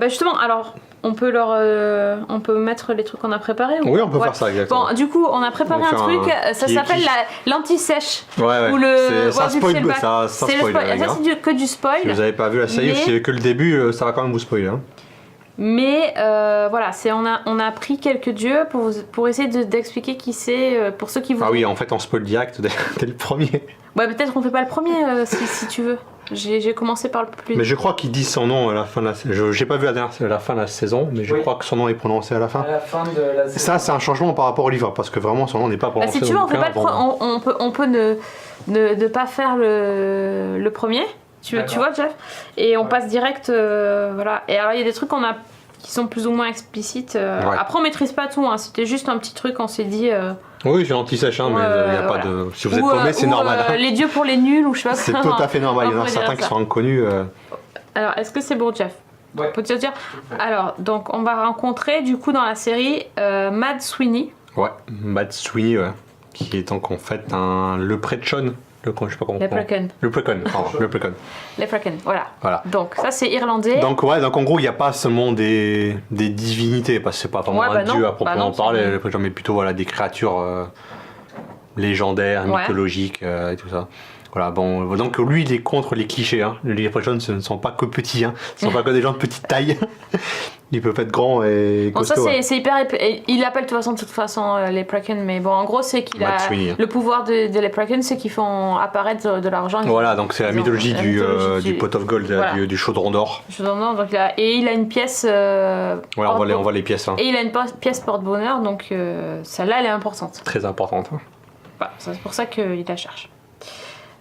Justement, alors on peut mettre les trucs qu'on a préparés. Oui, on peut faire ça exactement. Bon, du coup, on a préparé un truc, ça s'appelle l'anti-sèche. Ouais. Ou ça spoil, ça spoil. Ça c'est que du spoil. Si vous avez pas vu la série, c'est que le début, ça va quand même vous spoiler. Hein. Mais voilà, on a pris quelques dieux pour essayer d'expliquer qui c'est pour ceux qui vont. Ah oui, en fait, on spoil direct dès le premier. Ouais, peut-être qu'on fait pas le premier si tu veux. J'ai commencé par le plus. Mais je crois qu'il dit son nom à la fin de la saison. J'ai pas vu la fin de la saison, mais je crois que son nom est prononcé à la fin. À la fin de la saison. Ça, c'est un changement par rapport au livre, parce que vraiment son nom n'est pas prononcé. Si tu veux, on peut ne pas faire le premier. Tu vois, Jeff, et on passe direct, voilà. Et alors il y a des trucs qu'on a qui sont plus ou moins explicites. Après, on maîtrise pas tout, hein. C'était juste un petit truc, on s'est dit. Oui, c'est anti-sèche, hein, mais il n'y a pas de. Si vous êtes paumé, c'est normal. Les dieux pour les nuls, ou je sais pas. C'est tout à fait normal. Il y en a certains qui sont inconnus. Alors, est-ce que c'est bon, Jeff? Ouais. Peux-tu dire? Alors, donc, on va rencontrer du coup dans la série Mad Sweeney. Ouais, Mad Sweeney, qui est donc en fait le Leprechaun. Je sais pas comment. Leprechaun. Leprechaun. Leprechaun, voilà. Donc, ça c'est irlandais. Donc en gros, il n'y a pas seulement des divinités, parce que c'est pas vraiment un dieu à proprement parler, Leprechaun, mais plutôt des créatures légendaires, mythologiques et tout ça. Voilà, bon, donc lui il est contre les clichés, hein. Les Leprechauns ce ne sont pas que petits, hein. Ce ne sont pas que des gens de petite taille. Ils peuvent être grands et costauds. Bon, ça c'est hyper. Il l'appelle de toute façon les Leprechaun, mais bon, en gros, c'est qu'il a. Le pouvoir des Leprechaun, c'est qu'ils font apparaître de l'argent. Voilà, donc c'est la mythologie du pot of gold, du chaudron d'or. Donc il a une pièce. Voilà, on voit les pièces. Hein. Et il a une pièce porte-bonheur, donc celle-là, elle est importante. Très importante. Voilà, c'est pour ça qu'il la cherche.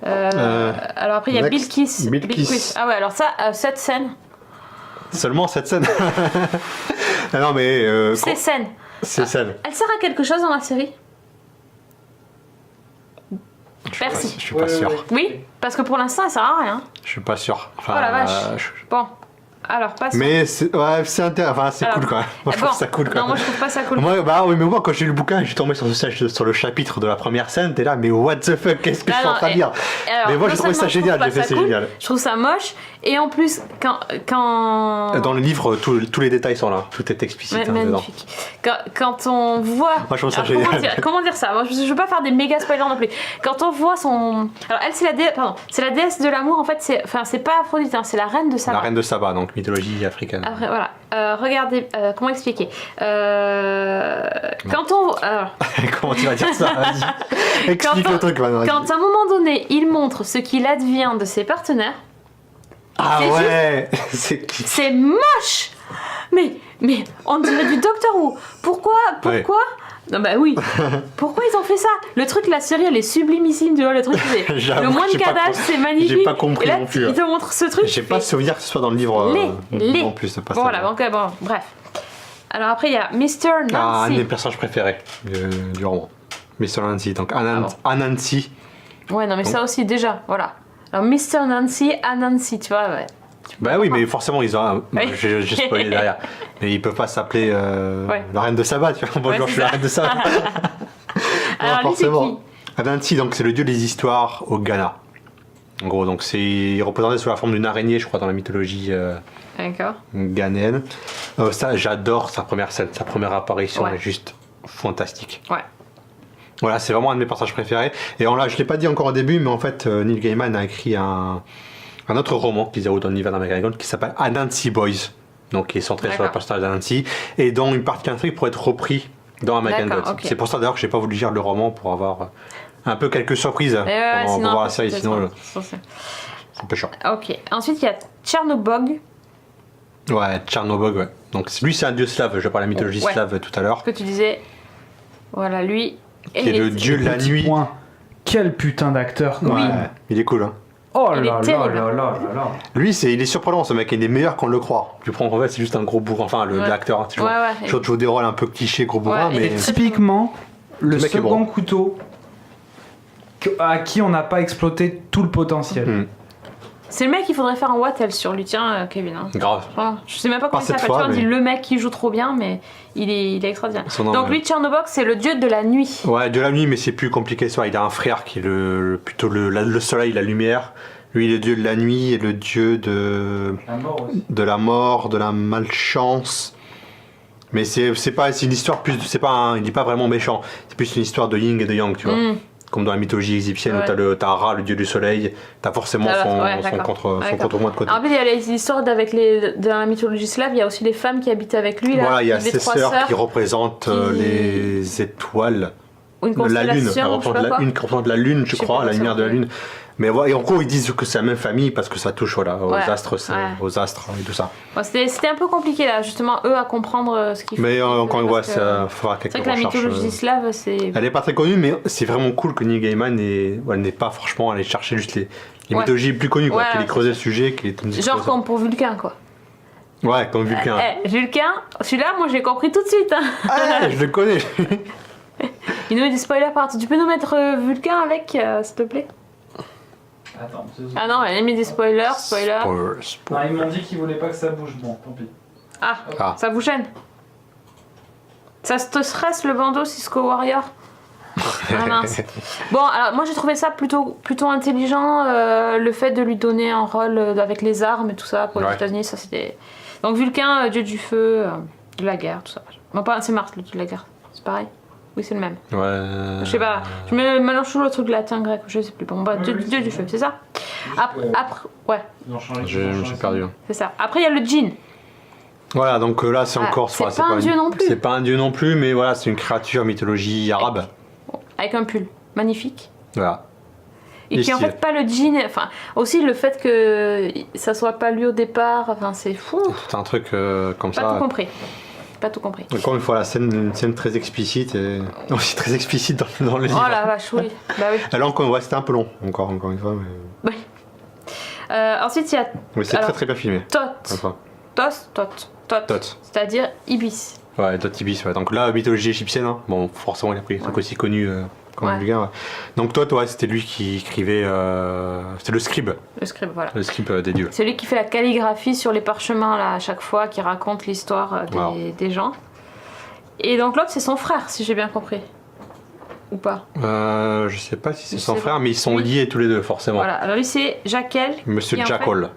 Alors après, il y a Bill Kiss. Ah ouais, alors ça, cette scène. Seulement cette scène. Non mais. Ces scènes. Ces scènes. Elle sert à quelque chose dans la série? Je suis pas sûr. Oui, parce que pour l'instant, elle sert à rien. Je suis pas sûr. Enfin, oh la vache. Bon. Alors, passe. Mais c'est cool quand même. Moi, je trouve ça cool quand même. Non, moi je trouve pas ça cool. Mais moi, quand j'ai lu le bouquin, je suis tombé sur le chapitre de la première scène. T'es là, mais what the fuck, qu'est-ce que je suis en train de lire? Mais moi, j'ai trouvé ça génial. C'est génial. Je trouve ça moche. Et en plus, quand. Dans le livre, tous les détails sont là. Tout est explicite. Magnifique. Quand on voit. Moi, je trouve ça génial. Comment dire ça? Moi, je veux pas faire des méga spoilers non plus. Quand on voit son. Alors, elle, c'est la déesse de l'amour. En fait, c'est pas Aphrodite, hein, c'est la reine de Saba. La reine de Saba, donc mythologie africaine. Après, voilà. Regardez, comment expliquer quand on... Comment tu vas dire ça? Vas-y. Explique le truc maintenant. Quand à un moment donné, il montre ce qu'il advient de ses partenaires... Ah ouais. C'est moche. Mais on dirait du Doctor Who. Pourquoi Non bah oui. Pourquoi ils ont fait ça? Le truc, la série, elle est sublimissime, tu vois, le truc, c'est le moindre cadage, c'est magnifique. J'ai pas compris. Et là, non plus. Ils te montrent ce truc. J'ai pas souvenir que ce soit dans le livre. En plus, pas voilà, donc bon, bref. Alors après, il y a Mr. Nancy. Un de mes personnages préférés du roman. Mr. Nancy, donc Anansi. Ouais, non, mais ça aussi, déjà, voilà. Alors Mr. Nancy, Anansi, tu vois, ouais. Bah oui, mais forcément, ils ont. J'ai spoilé derrière. Mais ils peuvent pas s'appeler la reine de Saba, tu vois. Bonjour, je suis la reine de Saba. Alors, forcément. Anansi, donc c'est le dieu des histoires au Ghana. En gros, donc il est représenté sous la forme d'une araignée, je crois, dans la mythologie ghanéenne. Ça, j'adore sa première scène, sa première apparition, elle est juste fantastique. Ouais. Voilà, c'est vraiment un de mes passages préférés. Et je l'ai pas dit encore au début, mais en fait, Neil Gaiman a écrit un autre roman qu'ils ont dans l'univers d'American qui s'appelle Anansi Boys, donc qui est centré sur le personnage d'Anansi et dont une partie intrigue pourrait être repris dans American Gods. Okay. C'est pour ça d'ailleurs que j'ai pas voulu lire le roman pour avoir un peu quelques surprises pour voir la série, sinon c'est un peu chiant. Ok, ensuite il y a Tchernobog. Ouais, Tchernobog, ouais. Donc lui c'est un dieu slave, je parlais de la mythologie slave tout à l'heure. Ce que tu disais, voilà lui. Qui est le dieu de la nuit. Quel putain d'acteur. Ouais, il est cool hein. Oh là là là là. Lui, il est surprenant, ce mec, il est meilleur qu'on le croit. Tu prends en fait, c'est juste un gros bourrin, enfin l'acteur, hein, joue des rôles un peu clichés, gros bourrin, mais typiquement le second couteau à qui on n'a pas exploité tout le potentiel. C'est le mec, il faudrait faire un What Else sur lui, tiens, Kevin. Hein. Grave. Voilà. Je sais même pas comment ça s'appelle. On dit le mec qui joue trop bien, mais il est extraordinaire. Donc lui, Tchernobog, c'est le dieu de la nuit. Ouais, de la nuit, mais c'est plus compliqué. Il a un frère qui est plutôt le soleil, la lumière. Lui, le dieu de la nuit et le dieu de la mort, de la malchance. Mais c'est une histoire plus. Il n'est pas vraiment méchant. C'est plus une histoire de yin et de yang, tu vois. Comme dans la mythologie égyptienne où t'as Ra, le dieu du soleil, t'as forcément son contre-moi de côté. En fait, il y a les histoires dans la mythologie slave, il y a aussi les femmes qui habitent avec lui. Voilà, il y a ses sœurs qui représentent les étoiles. La lune, qui représente la lune, je crois, la lumière de la lune. Mais et en gros, ils disent que c'est la même famille parce que ça touche aux astres et tout ça. C'était un peu compliqué là, justement, eux à comprendre ce qu'ils font. Mais encore une fois, ça fera quelques recherches. C'est vrai que la mythologie slave, c'est. Elle n'est pas très connue, mais c'est vraiment cool que Neil Gaiman n'est pas franchement allé chercher juste les mythologies les plus connues, qu'il ait creusé le sujet, qu'il ait genre comme pour Vulcain, quoi. Ouais, comme Vulcain. Vulcain, celui-là, moi j'ai compris tout de suite. Hein. Ah, je le connais. Il nous met des spoilers partout. Tu peux nous mettre Vulcain avec, s'il te plaît? Attends, ah non, elle a mis des spoilers. Ah, ils m'ont dit qu'ils voulaient pas que ça bouge. Bon, tant pis. Ah, ça vous gêne? Ça te stresse le bandeau Cisco Warrior? Ah mince. Bon, alors moi j'ai trouvé ça plutôt intelligent, le fait de lui donner un rôle avec les armes et tout ça pour les États-Unis, ça c'était. Donc Vulcain, dieu du feu, de la guerre, tout ça. Non, pas c'est Mars, le dieu de la guerre, c'est pareil. Oui, c'est le même. Ouais. Je sais pas, je me mélange toujours le truc latin, grec, je sais plus. Bon, bah, dieu du feu, c'est ça. Après, ouais. Je me suis perdu. C'est ça. Après, il y a le djinn. Voilà, donc là c'est encore. C'est pas un dieu non plus. C'est pas un dieu non plus, mais voilà, c'est une créature mythologie arabe. Avec un pull magnifique. Voilà. Et qui en fait pas le djinn, enfin aussi le fait que ça soit pas lui au départ, enfin c'est fou. C'est un truc comme ça. Pas tout compris. Pas tout compris. Encore une fois, une scène très explicite et aussi très explicite dans le livre. Oh la vache, oui. Bah oui. Alors encore, ouais, c'était un peu long, encore une fois. Mais... Oui. Ensuite il y a. Oui, c'est très bien filmé. Tot. C'est-à-dire Ibis. Ouais, Tot Ibis. Ouais. Donc là, mythologie égyptienne. Hein. Bon, forcément, il a pris des trucs aussi connus comme Vulcain. Ouais. Donc Tot, ouais, c'était lui qui écrivait. C'était le scribe. Le scribe, voilà. Le scribe des dieux. C'est lui qui fait la calligraphie sur les parchemins là à chaque fois, qui raconte l'histoire des gens. Et donc l'autre, c'est son frère, si j'ai bien compris. Ou pas? Je sais pas si c'est son frère, mais ils sont liés tous les deux, forcément. Voilà. Alors lui, c'est Jackal. Monsieur Jackal.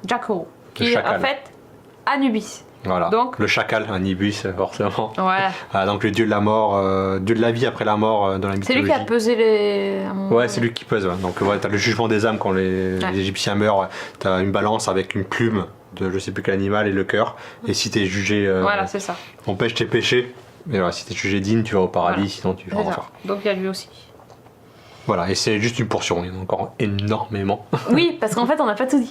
Qui est en fait Anubis. Voilà, donc, le chacal, Anubis, forcément. Ouais. Donc le dieu de la mort, dieu de la vie après la mort dans la mythologie. C'est lui qui a pesé les... Ouais, c'est lui qui pèse. Ouais. Donc ouais, t'as le jugement des âmes quand les Égyptiens meurent. Ouais. T'as une balance avec une plume de je sais plus quel animal et le cœur. Et si t'es jugé... voilà, c'est ça. On pêche tes péchés. Et voilà, si t'es jugé digne, tu vas au paradis, sinon tu vas en enfer. Donc il y a lui aussi. Voilà, et c'est juste une portion, il y en a encore énormément. Oui, parce qu'en fait, on n'a pas tout dit.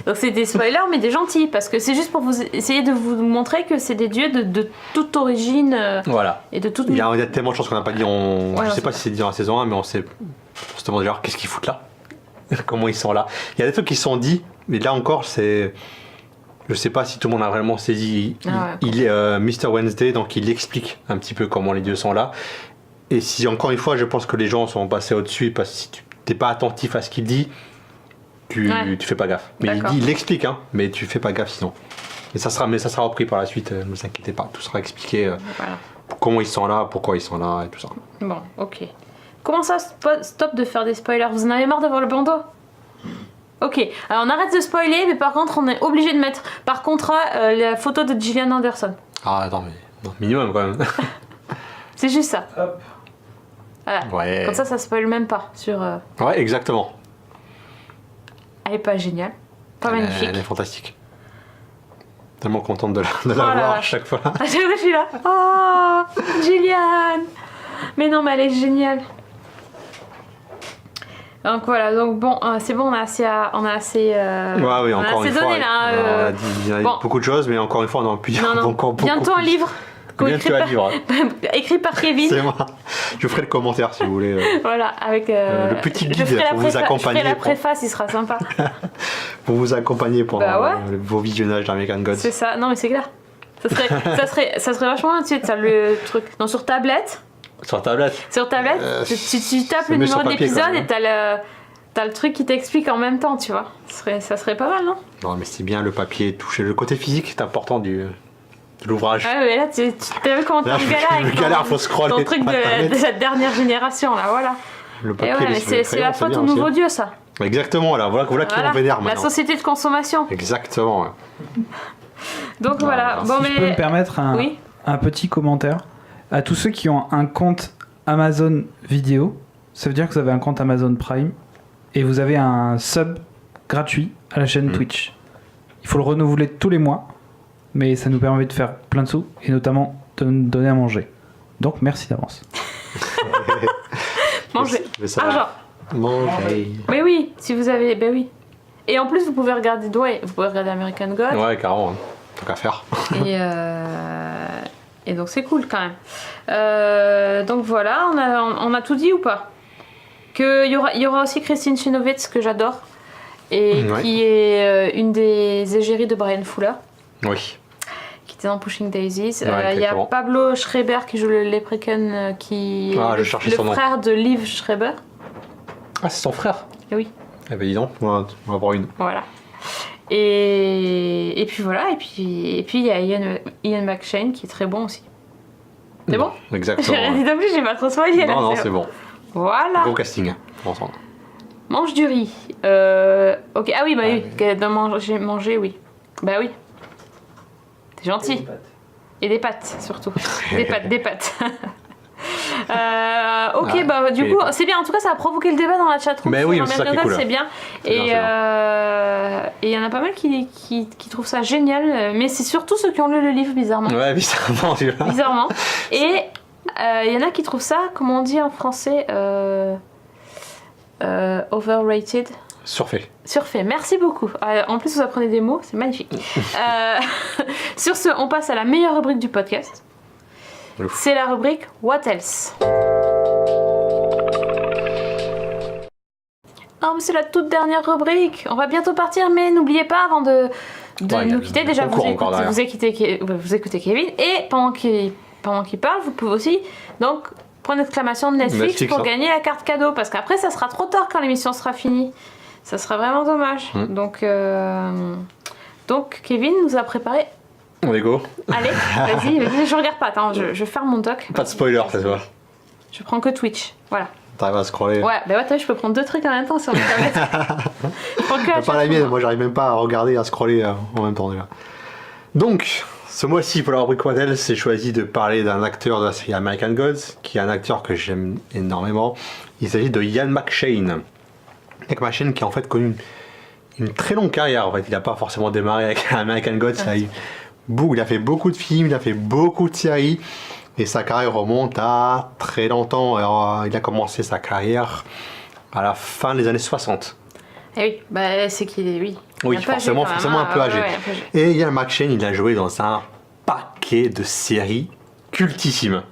Donc c'est des spoilers, mais des gentils, parce que c'est juste pour vous essayer de vous montrer que c'est des dieux de toute origine. Voilà. Et de toute... Il y a tellement de choses qu'on n'a pas dit. Je sais pas si c'est dit dans la saison 1, mais on se demande genre, qu'est-ce qu'ils foutent là? Comment ils sont là? Il y a des trucs qui sont dits, mais là encore, c'est... Je sais pas si tout le monde a vraiment saisi. Il est Mr. Wednesday, donc il explique un petit peu comment les dieux sont là. Et si, encore une fois, je pense que les gens sont passés au-dessus, parce que si tu n'es pas attentif à ce qu'il dit, tu fais pas gaffe. Mais il l'explique, hein, mais tu fais pas gaffe sinon. Mais ça sera repris par la suite, ne vous inquiétez pas. Tout sera expliqué, comment ils sont là, pourquoi ils sont là et tout ça. Bon, ok. Comment ça, stop de faire des spoilers? Vous en avez marre de voir le bandeau? Ok, alors on arrête de spoiler, mais par contre on est obligé de mettre par contrat la photo de Gillian Anderson. Ah attends, mais minimum quand même. C'est juste ça. Hop. Voilà. Ouais. Comme ça spoil même pas sur... Ouais, exactement. Elle est pas géniale, pas magnifique. Elle est fantastique. Tellement contente de la voir à chaque fois. À chaque fois je suis là. Oh, Gillian. Mais non, mais elle est géniale. Donc voilà, donc bon, c'est bon, on a assez oui, encore une fois, donné là. On a dit beaucoup de choses, mais encore une fois, on a pu dire encore beaucoup. Bientôt un livre. Écrit par Kevin. C'est moi. Je ferai le commentaire si vous voulez. Voilà, avec le petit guide pour vous accompagner. Je ferai la préface, il sera sympa. Pour vous accompagner pendant vos visionnages d'American Gods. C'est ça, non mais c'est clair. Ça serait vachement bien, tu sais, t'as le truc. Non, sur tablette. Sur tablette. Tu tapes le numéro de l'épisode et t'as le truc qui t'explique en même temps, tu vois. Ça serait pas mal, non? Non, mais c'est bien le papier touché. Le côté physique est important de l'ouvrage. Ah mais là, tu as vu comment t'as galère faut scroller. Ton truc de la dernière génération, là, voilà. Le papier, c'est la faute au nouveau dieu, ça. Exactement, voilà qui on vénère maintenant. La société de consommation. Exactement, ouais. Donc voilà. Bon, si je peux me permettre un petit commentaire. À tous ceux qui ont un compte Amazon Vidéo, ça veut dire que vous avez un compte Amazon Prime et vous avez un sub gratuit à la chaîne Twitch. Il faut le renouveler tous les mois, mais ça nous permet de faire plein de sous et notamment de nous donner à manger. Donc merci d'avance. Manger. Argent. Manger. Mais oui, si vous avez... Ben oui. Et en plus, vous pouvez regarder American Gods. Ouais, carrément. Tant qu'à faire. Et donc c'est cool quand même. Donc voilà, on a tout dit ou pas? Il y aura aussi Christine Chenoweth que j'adore et qui est une des égéries de Brian Fuller. Oui. était dans Pushing Daisies. Il y a Pablo Schreiber qui joue le Leprechaun, qui est le frère de Liv Schreiber. Ah, c'est son frère? Oui. Eh ben dis donc, on va avoir une. Voilà. Et puis voilà, et puis il y a Ian McShane qui est très bon aussi. C'est bon? Exactement. J'ai rien dit non plus, j'ai pas trop spoilé là. Non, c'est bon. Voilà. Gros casting, pour ensemble. Mange du riz. Ok, ah oui, bah oui, j'ai mangé, oui. Bah oui. T'es gentil. Et des pâtes, surtout. des pâtes. Ok, bah du coup, c'est bien. En tout cas, ça a provoqué le débat dans la chatroom. Mais oui, c'est ça qui est cool. C'est bien. Et il y en a pas mal qui trouvent ça génial. Mais c'est surtout ceux qui ont lu le livre, bizarrement. Ouais, bizarrement. Bizarrement. Et il y en a qui trouvent ça, comment on dit en français, overrated. Surfait, merci beaucoup. En plus, vous apprenez des mots, c'est magnifique. Sur ce, on passe à la meilleure rubrique du podcast. C'est la rubrique What Else. Oh, c'est la toute dernière rubrique. On va bientôt partir, mais n'oubliez pas, avant de nous quitter, déjà vous écoutez Kevin, et pendant qu'il parle, vous pouvez aussi donc prendre l'exclamation de Netflix pour gagner la carte cadeau, parce qu'après ça sera trop tard quand l'émission sera finie. Ça sera vraiment dommage. Donc Kevin nous a préparé. On est go. Allez, vas-y, je regarde pas. Attends, je ferme mon doc. Pas de spoiler, cette fois. Je prends que Twitch. Voilà. T'arrives à scroller. Ouais, bah ouais, je peux prendre 2 trucs en même temps sur mon tablette. Pas la mienne, moi j'arrive même pas à regarder et à scroller en même temps déjà. Donc, ce mois-ci, pour la rubrique What Else, j'ai choisi de parler d'un acteur de la série American Gods, qui est un acteur que j'aime énormément. Il s'agit de Ian McShane. Ian McShane qui a en fait connu une très longue carrière. En fait, il n'a pas forcément démarré avec American Gods. Il a fait beaucoup de films, il a fait beaucoup de séries. Et sa carrière remonte à très longtemps. Alors, il a commencé sa carrière à la fin des années 60. Eh oui, bah c'est qu'il est, oui. Oui, forcément un peu âgé. Et Ian McShane, il a joué dans un paquet de séries cultissimes.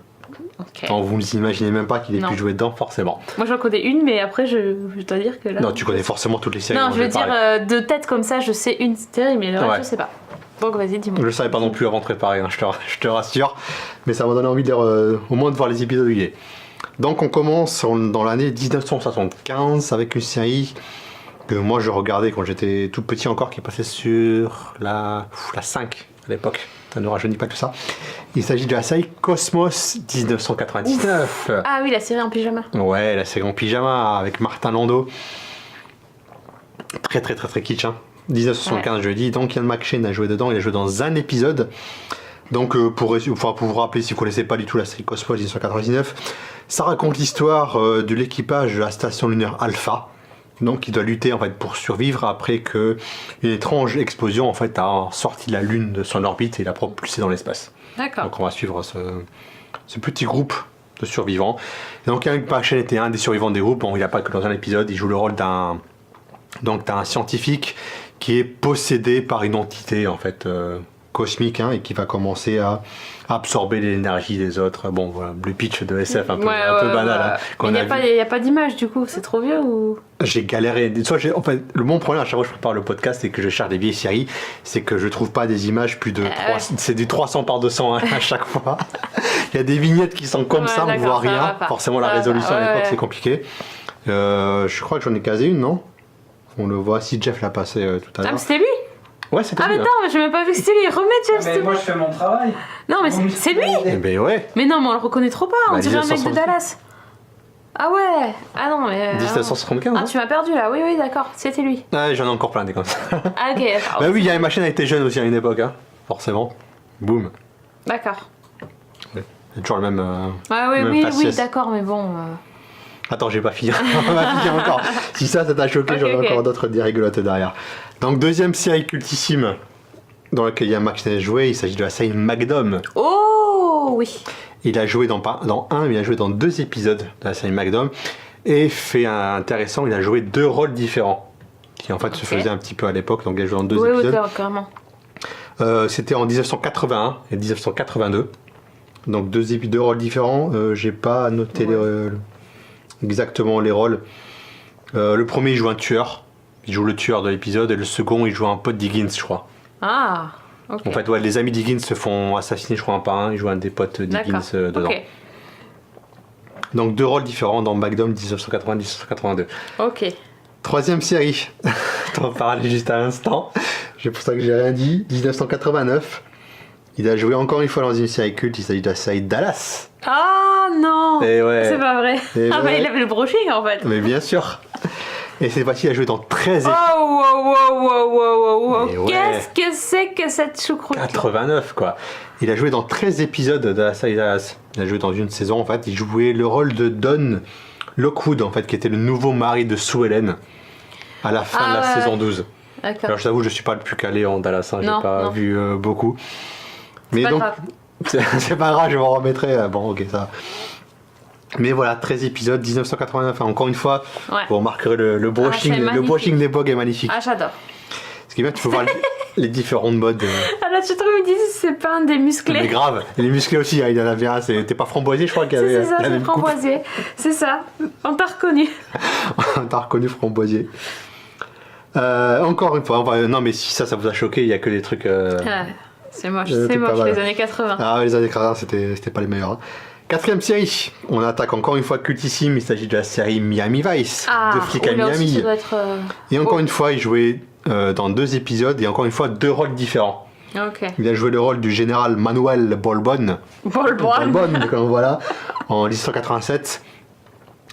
Okay. Donc, vous n'imaginez même pas qu'il ait pu jouer dedans, forcément. Moi, j'en connais une, mais après, je dois dire que là... Non, tu connais forcément toutes les séries. Non, je veux dire, de tête comme ça, je sais une série, mais le reste, je sais pas. Donc vas-y, dis-moi. Je le savais pas non plus avant de préparer, hein, je te rassure. Mais ça m'a donné envie au moins de voir les épisodes où il est. Donc on commence dans l'année 1975 avec une série que moi je regardais quand j'étais tout petit encore, qui passait sur la 5 à l'époque. Ça ne rajeunit pas tout ça. Il s'agit de la série Cosmos 1999. Ouf. Ah oui, la série en pyjama. Ouais, la série en pyjama avec Martin Landau. Très kitsch, hein. 1975 je dis, donc Ian McShane a joué dedans, il a joué dans un épisode. Donc pour vous rappeler, si vous ne connaissez pas du tout la série Cosmos 1999, ça raconte l'histoire de l'équipage de la station lunaire Alpha, donc qui doit lutter en fait pour survivre après que une étrange explosion en fait a sorti la Lune de son orbite et l'a propulsé dans l'espace. D'accord. Donc on va suivre ce petit groupe de survivants. Et donc Ian McShane était un des survivants des groupes. Bon, il n'a pas que dans un épisode, il joue le rôle d'un scientifique qui est possédé par une entité en fait cosmique, hein, et qui va commencer à absorber l'énergie des autres. Bon, voilà, le pitch de SF un peu banal. Il n'y a pas d'image du coup, c'est trop vieux ou... J'ai galéré. En fait, le bon problème à chaque fois que je prépare le podcast et que je cherche des vieilles séries, c'est que je trouve pas des images plus de 300, c'est du 300 par 200 à chaque fois. Il y a des vignettes qui sont comme ça, on ne voit rien. Forcément, la résolution à l'époque, c'est compliqué. Je crois que j'en ai casé une, non? On le voit, si Jeff l'a passé tout à l'heure. Ah, mais c'était lui? Ouais, c'était lui. Ah, mais non, mais j'ai même pas vu que c'était lui. Remets Jeff, mais moi, je fais mon travail. Non, mais c'est lui. Eh ben ouais. Mais non, mais on le reconnaît trop pas. On dirait un mec de Dallas. Ah ouais. Ah non, mais... 1975. Ah, tu m'as perdu là. Oui, d'accord. C'était lui. Ah, j'en ai encore plein des comme ça. Ah, ok, d'accord. Bah oui, il y a une machine a été jeune aussi à une époque, hein. Forcément. Boum. D'accord. C'est toujours le même... oui, d'accord, mais bon... Attends, j'ai pas fini. On va finir encore. Si ça t'a choqué, j'en ai encore d'autres rigolotes derrière. Donc, deuxième série cultissime dans laquelle Ian McShane a joué, il s'agit de la série Magnum. Oh oui. Il a joué dans un, mais il a joué dans 2 épisodes de la série Magnum. Et fait intéressant, il a joué 2 rôles différents, qui en fait se faisaient un petit peu à l'époque. Donc, il a joué dans 2 épisodes. Oui, carrément. C'était en 1981 et 1982. Donc, 2 rôles différents. J'ai pas noté exactement les rôles. Le premier, il joue un tueur. Il joue le tueur de l'épisode. Et le second, il joue un pote d'Higgins, je crois. Ah. En fait, les amis d'Higgins se font assassiner, je crois, un par un. Ils jouent un des potes d'Higgins dedans. Donc 2 rôles différents dans Magnum 1990-1982. Ok. 3e série, t'en parlais juste à l'instant, c'est pour ça que j'ai rien dit, 1989. Il a joué encore une fois dans une série culte, il s'agit de la série Dallas. Ah non, c'est pas vrai. Il avait le brushing en fait. Mais bien sûr. Et cette fois-ci, il a joué dans 13 épisodes. Oh. Qu'est-ce que c'est que cette choucroute 89 quoi. Il a joué dans 13 épisodes de la série Dallas. Il a joué dans une saison en fait, il jouait le rôle de Don Lockwood en fait, qui était le nouveau mari de Sue Ellen à la fin de la saison 12. D'accord. Alors je t'avoue, je suis pas le plus calé en Dallas, j'ai pas vu beaucoup. Mais pas donc, grave. c'est pas grave, je m'en remettrai. Bon, ok, ça. Mais voilà, 13 épisodes, 1989. Encore une fois, vous remarquerez le brushing des bugs est magnifique. Ah, j'adore. Ce qui est bien, tu peux voir les différents modes. Ah là, tu te me dis, c'est pas un des musclés. Mais grave, les musclés aussi, il y en avait un. T'es pas Framboisier, je crois qu'il y avait. C'est ça, c'est Framboisier. C'est ça, on t'a reconnu. On t'a reconnu Framboisier. Encore une fois, non, mais si ça vous a choqué, il y a que des trucs. C'est moche, les années 80. Ah, les années 80, c'était pas les meilleurs. Hein. 4e série, on attaque encore une fois cultissime, il s'agit de la série Miami Vice, de flic à Miami. Ça doit être, et encore une fois, il jouait dans 2 épisodes et encore une fois 2 rôles différents. Okay. Il a joué le rôle du général Manuel Bolbon, voilà, en 1987.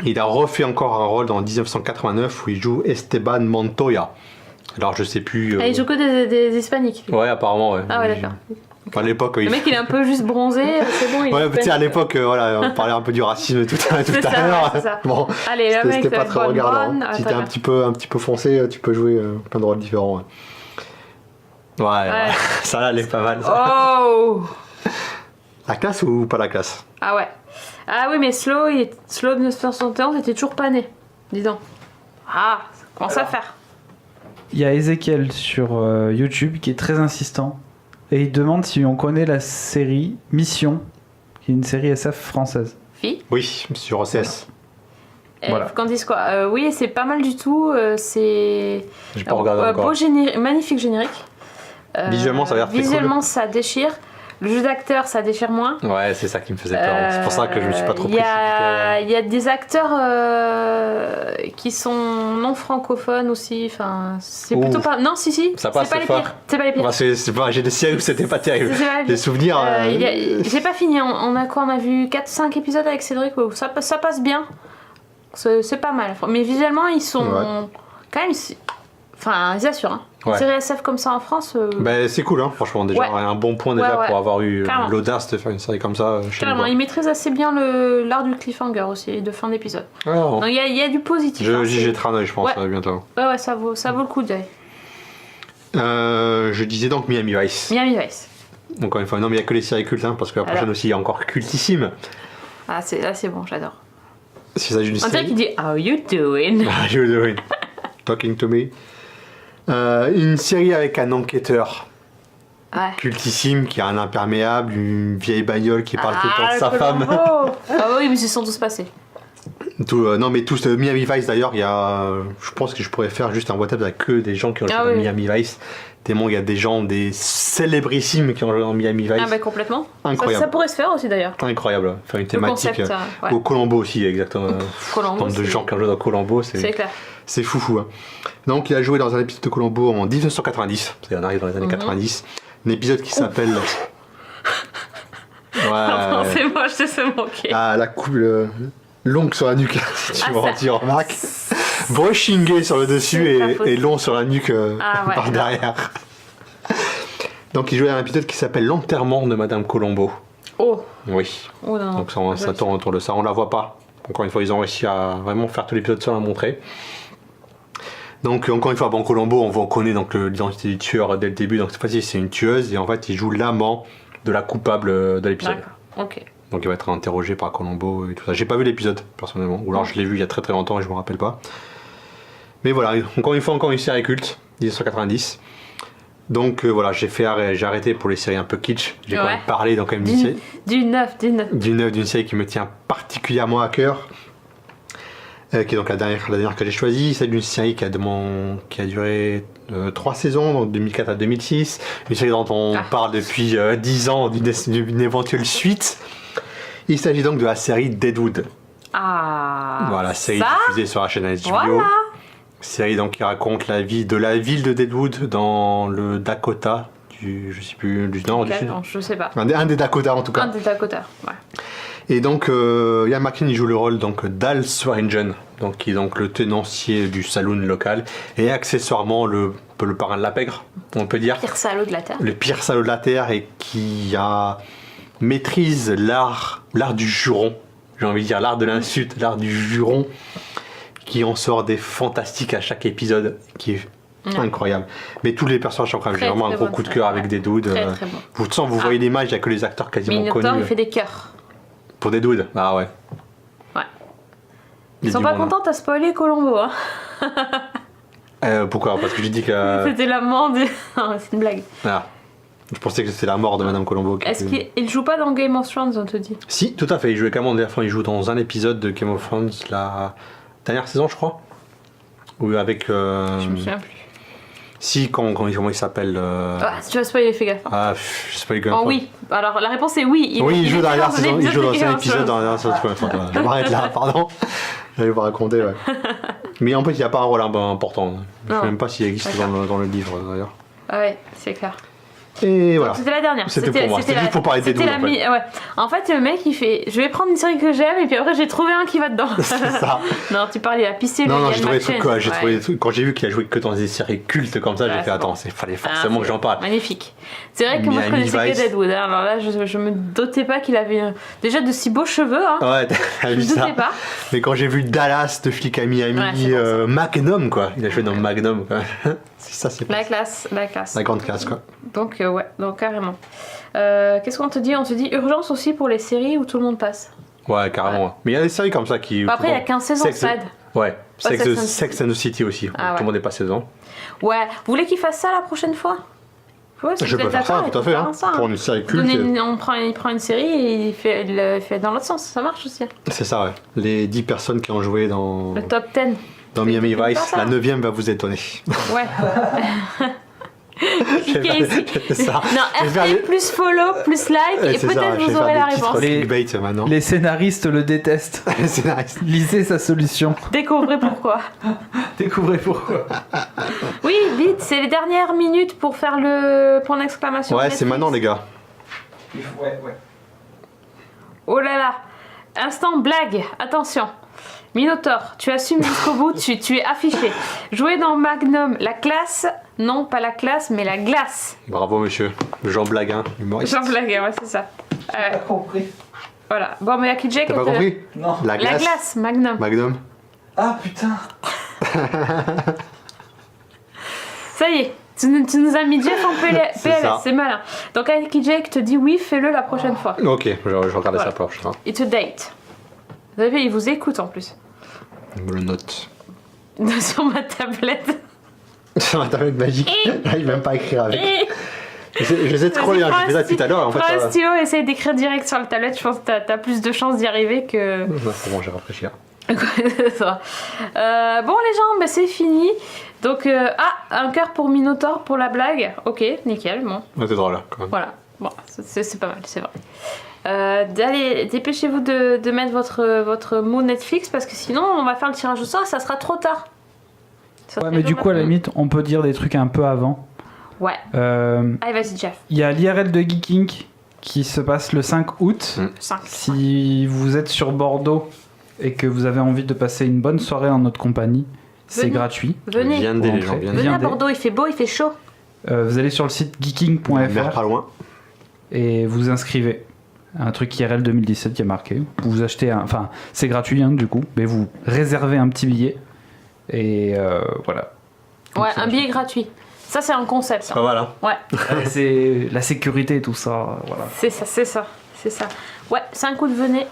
Il a refait encore un rôle dans 1989 où il joue Esteban Montoya. Alors je sais plus. Il joue que des hispaniques. Ouais, apparemment, ouais. Ah ouais, d'accord. À l'époque, le mec il est un peu juste bronzé, c'est bon. Ouais, tu sais, à l'époque, on parlait un peu du racisme tout à l'heure. Bon, allez, le mec, c'était pas très regardant. Si t'es un petit peu foncé, tu peux jouer plein de rôles différents. Ouais. Ça là, elle est pas mal. Ça. Oh. La classe ou pas la classe? Ah ouais. Ah oui, mais Slow de 1971 était toujours pas né. Dis donc. Ah, ça commence à faire. Il y a Ezekiel sur YouTube qui est très insistant. Et il demande si on connaît la série Mission, qui est une série SF française. Oui, sur OCS. Voilà. Quand disent quoi oui, c'est pas mal du tout. C'est j'ai pas regardé encore. Magnifique générique. Visuellement, ça a l'air très cool. Visuellement, ça déchire. Le jeu d'acteur, ça déchire moins. Ouais, c'est ça qui me faisait peur. C'est pour ça que je me suis pas trop précipité. Il y a des acteurs qui sont non francophones aussi. Enfin, c'est plutôt pas. Non, si. Ça passe, c'est pas les pires. C'est pas les pires. J'ai des séries où c'était pas terrible. Des souvenirs. J'ai pas fini. On a vu 4-5 épisodes avec Cédric où ça passe bien. C'est pas mal. Mais visuellement, ils sont quand même. Enfin, ils assurent. Une série SF comme ça en France. C'est cool, hein, franchement. Déjà, un bon point déjà pour avoir eu l'audace de faire une série comme ça. Carrément, ils maîtrisent assez bien l'art du cliffhanger aussi, de fin d'épisode. Donc il y a du positif. J'y jetterai un œil, je pense, bientôt. Ouais, ça vaut le coup d'œil. Je disais donc Miami Vice. Miami Vice. Encore une fois, non, mais il n'y a que les séries cultes, hein, parce que la prochaine aussi, il y a encore cultissime. Ah, c'est bon, j'adore. On dirait qu'il dit How you doing? How you doing? Talking to me. Une série avec un enquêteur cultissime qui a un imperméable, une vieille bagnole qui parle tout le temps de sa femme. Ah oui, mais ils se sont tous passés. Non, mais tous Miami Vice d'ailleurs, je pense que je pourrais faire juste un WhatsApp avec que des gens qui ont joué dans Miami Vice. Tellement il y a des gens, des célébrissimes qui ont joué dans Miami Vice. Ah bah complètement. Incroyable. Ça pourrait se faire aussi d'ailleurs. Incroyable. Faire une thématique. Au Colombo aussi, exactement. Colombo. Tant de gens qui ont joué dans Colombo, c'est clair. C'est foufou. Hein. Donc il a joué dans un épisode de Colombo en 1990. On arrive dans les années 90. Un épisode qui s'appelle. Non, c'est moche, c'est manqué. Ah, la coupe longue sur la nuque, si tu remarques. Brushingé sur le dessus et long sur la nuque par derrière. Donc il jouait dans un épisode qui s'appelle L'enterrement de Madame Colombo. Oh. Oui. Oh, non. Donc ça tourne autour de ça. On la voit pas. Encore une fois, ils ont réussi à vraiment faire tout l'épisode sans la montrer. Donc encore une fois, Colombo, on connaît donc l'identité du tueur dès le début. Donc cette fois-ci, c'est une tueuse et en fait, il joue l'amant de la coupable de l'épisode. D'accord. Ok. Donc il va être interrogé par Colombo et tout ça. J'ai pas vu l'épisode personnellement, ou alors je l'ai vu il y a très très longtemps et je me rappelle pas. Mais voilà, encore une série culte, 1990. Donc voilà, j'ai arrêté pour les séries un peu kitsch. J'ai quand même parlé donc d'une série. Du neuf. D'une série qui me tient particulièrement à cœur. qui est donc la dernière que j'ai choisie. C'est d'une série qui a duré 3 saisons, donc 2004 à 2006. Une série dont on parle depuis 10 ans d'une éventuelle suite. Il s'agit donc de la série Deadwood. Voilà, série diffusée sur la chaîne HBO. Voilà. Série donc qui raconte la vie de la ville de Deadwood dans le Dakota, je sais plus, du nord, du sud. Non, je sais pas. Un des Dakota en tout cas. Un des Dakota, ouais. Et donc, Ian McKellen il joue le rôle donc, d'Al Swearingen, donc, qui est donc le tenancier du saloon local, et accessoirement le parrain de la pègre, on peut dire. Le pire salaud de la Terre. Le pire salaud de la Terre, et qui maîtrise l'art du juron, j'ai envie de dire l'art de l'insulte, l'art du juron, qui en sort des fantastiques à chaque épisode, qui est incroyable. Mais tous les personnages sont quand même vraiment un gros coup de cœur avec Deadwood. Très bon. Vous voyez l'image, il n'y a que les acteurs quasiment connus. Minotaur, il fait des cœurs. Pour Deadwood, ah ouais. Ouais. Ils sont pas contents, t'as spoilé Colombo, hein. Pourquoi ? Parce que j'ai dit que... C'était la mort de... Non, c'est une blague. Ah. Je pensais que c'était la mort de Madame Colombo. Est-ce qu'il joue pas dans Game of Thrones, on te dit ? Si, tout à fait. Il jouait quand même, il joue dans un épisode de Game of Thrones, la dernière saison, je crois. Ou avec... Je me souviens plus. Si, comment il s'appelle si tu vas spoiler, fais gaffe. Je spoil Game of Thrones. Oui. Alors, la réponse est oui. Il joue dans la dernière saison. Il joue dans un épisode dans la dernière saison. Je m'arrête là, pardon. J'allais vous raconter, ouais. Mais en fait, il n'y a pas un rôle important. Je ne sais même pas s'il existe dans le livre, d'ailleurs. Ah ouais, c'est clair. Et voilà. C'était la dernière. C'était pour moi. C'était juste pour parler des deux. En fait, le mec, il fait je vais prendre une série que j'aime et puis après, j'ai trouvé un qui va dedans. C'est ça. Non, tu parlais à pisser. Non, j'ai trouvé des trucs quoi. J'ai trouvé des trucs. Quand j'ai vu qu'il a joué que dans des séries cultes comme ça, j'ai fait attends, il fallait forcément que j'en parle. Magnifique. C'est vrai que moi, je connaissais que Deadwood. Alors là, je me dotais pas qu'il avait déjà de si beaux cheveux. Hein. Ouais, t'as vu ça. Je me dotais pas. Mais quand j'ai vu Dallas de flic à Miami, Magnum, quoi. Il a joué dans Magnum, quoi. Ça, c'est la classe. La grande classe, quoi. Donc, donc carrément. Qu'est-ce qu'on te dit ? On te dit urgence aussi pour les séries où tout le monde passe. Ouais, carrément. Ouais. Mais il y a des séries comme ça qui. Après, il y a 15 saisons, ça aide. Ouais, Sex and the City aussi. Tout le monde est passé dedans. Ouais, vous voulez qu'il fasse ça la prochaine fois ? Ouais, je peux faire ça, tout à fait. Pour une série culte. Il prend une série et il fait dans l'autre sens. Ça marche aussi. C'est ça, ouais. Les 10 personnes qui ont joué dans. Le top 10. Dans Miami Vice, la 9ème va vous étonner. Ouais. Cliquez ici. Ça. Non, RT plus follow plus like et peut-être vous aurez la réponse. Les scénaristes le détestent. Les scénaristes. Lisez sa solution. Découvrez pourquoi. Oui, vite, c'est les dernières minutes pour faire le point d'exclamation. Ouais, c'est maintenant les gars. Ouais. Oh là là. Instant blague, attention. Minotaur, tu assumes jusqu'au bout, tu es affiché. Jouer dans Magnum, la classe, non pas la classe, mais la glace. Bravo monsieur, Jean Blaguin, humoriste. Jean Blaguin, ouais c'est ça. J'ai pas compris. Voilà, bon mais Aki Jack... T'as pas compris ? Non. La glace, Magnum. Ah putain. Ça y est, tu nous as mis Jeff en PLS, c'est malin. Donc Aki Jake te dit oui, fais-le la prochaine fois. Ok, je vais regarder ça pour la prochaine. It's a date. Vous avez vu, il vous écoute en plus. Je me le note. Sur ma tablette. Sur ma tablette magique. J'arrive même pas à écrire avec. J'essaie de scroller, j'ai fait ça tout à l'heure. Prends un stylo, essaye d'écrire direct sur la tablette, je pense que t'as plus de chances d'y arriver que... C'est bon, j'ai réfléchi. Bon les gens, bah, c'est fini. Donc, un cœur pour Minotaur pour la blague. Ok, nickel, bon. T'es drôle là, quand même. Voilà, bon, c'est pas mal, c'est vrai. Allez, dépêchez-vous de mettre votre mot Netflix parce que sinon on va faire le tirage au sort et ça sera trop tard. Ouais, mais du coup, à la limite, on peut dire des trucs un peu avant. Ouais. Allez, vas-y, Jeff. Il y a l'IRL de Geeking qui se passe le 5 août. 5. Si vous êtes sur Bordeaux et que vous avez envie de passer une bonne soirée en notre compagnie, c'est gratuit. Venez. Venez à Bordeaux, il fait beau, il fait chaud. Vous allez sur le site geeking.fr. Pas loin. Et vous inscrivez. Un truc IRL 2017 qui est marqué. Vous achetez enfin, c'est gratuit du coup, mais vous réservez un petit billet. Et voilà. Ouais, un billet gratuit. Ça, c'est un concept. Pas mal, hein. Ouais. C'est la sécurité et tout ça. Voilà. C'est ça. Ouais, 5 août, venez.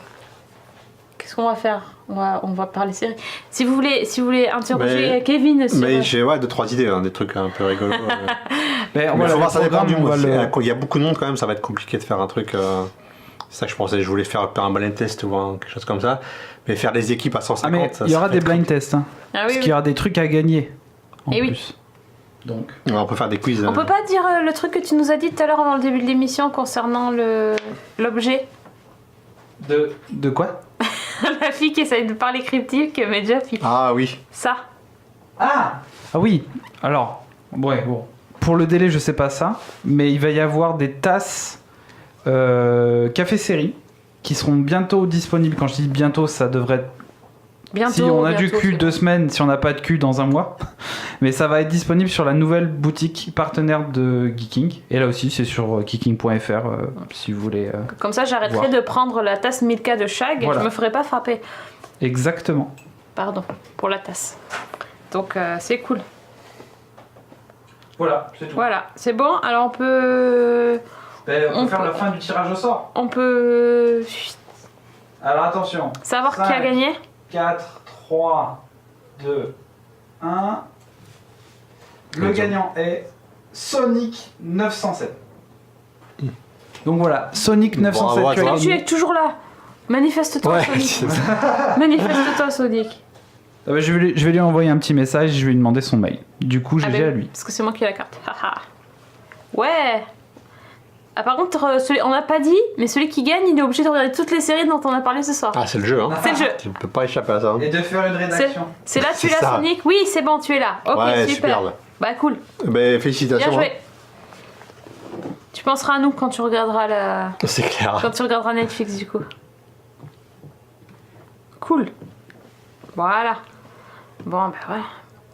Qu'est-ce qu'on va faire ? On va parler série. Si vous voulez interroger Kevin sur... Mais j'ai 2-3 idées, des trucs un peu rigolos. Mais on va voir, ça dépend du mood. Il y a beaucoup de monde quand même, ça va être compliqué de faire un truc... C'est ça que je pensais, je voulais faire un blind test ou quelque chose comme ça. Mais faire des équipes à 150, mais il y aura des blind tests. Hein. Parce qu'il y aura des trucs à gagner. En plus. Oui. Donc. On peut faire des quiz. On peut pas dire le truc que tu nous as dit tout à l'heure avant le début de l'émission concernant l'objet. De quoi? La fille qui essaye de parler cryptique, mais déjà Ah oui. Ça. Ah oui. Alors, ouais, bon. Pour le délai, je sais pas ça, mais il va y avoir des tasses café série qui seront bientôt disponibles. Quand je dis bientôt, ça devrait être bientôt, si on a du cul 2 semaines, si on n'a pas de cul dans 1 mois. Mais ça va être disponible sur la nouvelle boutique partenaire de Geeking. Et là aussi, c'est sur geeking.fr si vous voulez. Comme ça, j'arrêterai de prendre la tasse Milka de Shag et je me ferai pas frapper. Exactement. Pardon pour la tasse. Donc c'est cool. Voilà, c'est tout. Voilà, c'est bon. Alors on peut faire la fin du tirage au sort. On peut. Alors attention. Savoir 5, qui a gagné. 4, 3, 2, 1. Le gagnant est Sonic 907. Donc voilà, Sonic 907. Bon, tu es toujours là. Manifeste-toi, Sonic. Manifeste-toi, Sonic. Je vais lui envoyer un petit message, je vais lui demander son mail. Du coup, je vais à lui. Parce que c'est moi qui ai la carte. Ouais. Ah, par contre, on n'a pas dit, mais celui qui gagne, il est obligé de regarder toutes les séries dont on a parlé ce soir. Ah, c'est le jeu, hein. C'est le jeu. Tu ne peux pas échapper à ça. Hein. Et de faire une rédaction. C'est là, tu es là, Sonic. Oui, c'est bon, tu es là. Ok, ouais, super. Superbe. Bah, cool. Félicitations. Bien joué. Tu penseras à nous quand tu regarderas C'est clair. Quand tu regarderas Netflix, du coup. Cool. Voilà. Bon, bah ouais.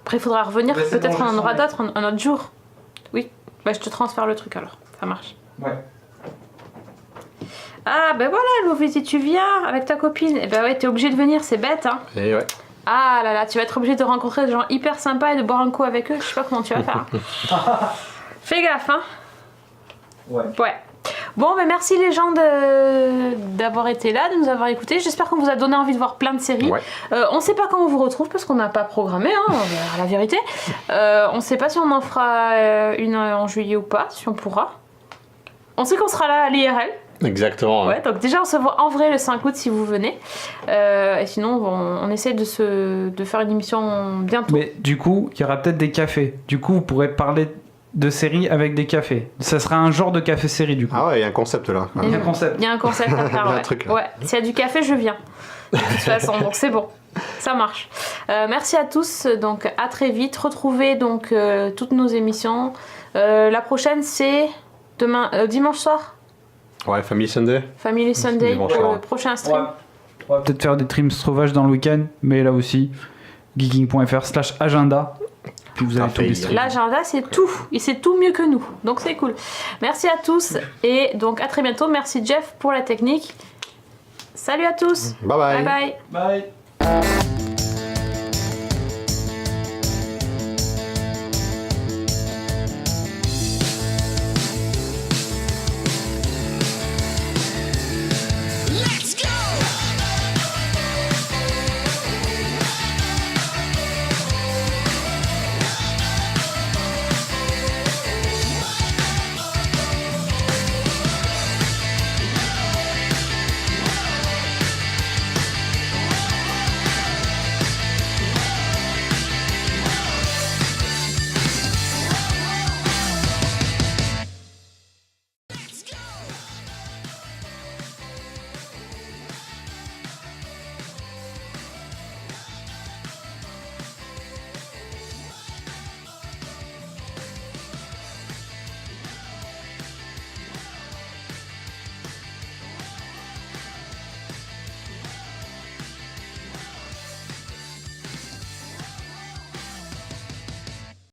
Après, il faudra revenir. Peut-être on en aura d'autres un autre jour. Oui. Bah, je te transfère le truc alors. Ça marche. Ouais. Ah, ben voilà, Louvisi, tu viens avec ta copine. Eh ben ouais, t'es obligé de venir, c'est bête, hein. Et ouais. Ah là là, tu vas être obligé de rencontrer des gens hyper sympas et de boire un coup avec eux. Je sais pas comment tu vas faire. Fais gaffe, hein. Ouais. Bon, ben merci les gens d'avoir été là, de nous avoir écoutés. J'espère qu'on vous a donné envie de voir plein de séries. Ouais. On sait pas quand on vous retrouve parce qu'on n'a pas programmé, hein, la vérité. On sait pas si on en fera une en juillet ou pas, si on pourra. On sait qu'on sera là à l'IRL. Exactement. Ouais, donc déjà on se voit en vrai le 5 août si vous venez. Et sinon on essaie de faire une émission bientôt. Mais du coup, il y aura peut-être des cafés. Du coup, vous pourrez parler de séries avec des cafés. Ça sera un genre de café-série du coup. Ah ouais, il y a un concept là. Il y a un concept. Il y a un concept à faire, ouais. Truc, là. Ouais, s'il y a du café, je viens. De toute façon, donc c'est bon. Ça marche. Merci à tous. Donc à très vite. Retrouvez donc toutes nos émissions. La prochaine c'est dimanche soir. Ouais, Family Sunday. Family Sunday pour le prochain stream. Ouais. On va peut-être faire des streams sauvages dans le week-end, mais là aussi, geeking.fr/agenda. Puis vous avez tout distribué. L'agenda, c'est tout. Et c'est tout mieux que nous. Donc c'est cool. Merci à tous. Et donc à très bientôt. Merci Jeff pour la technique. Salut à tous. Bye bye. Bye bye. Bye.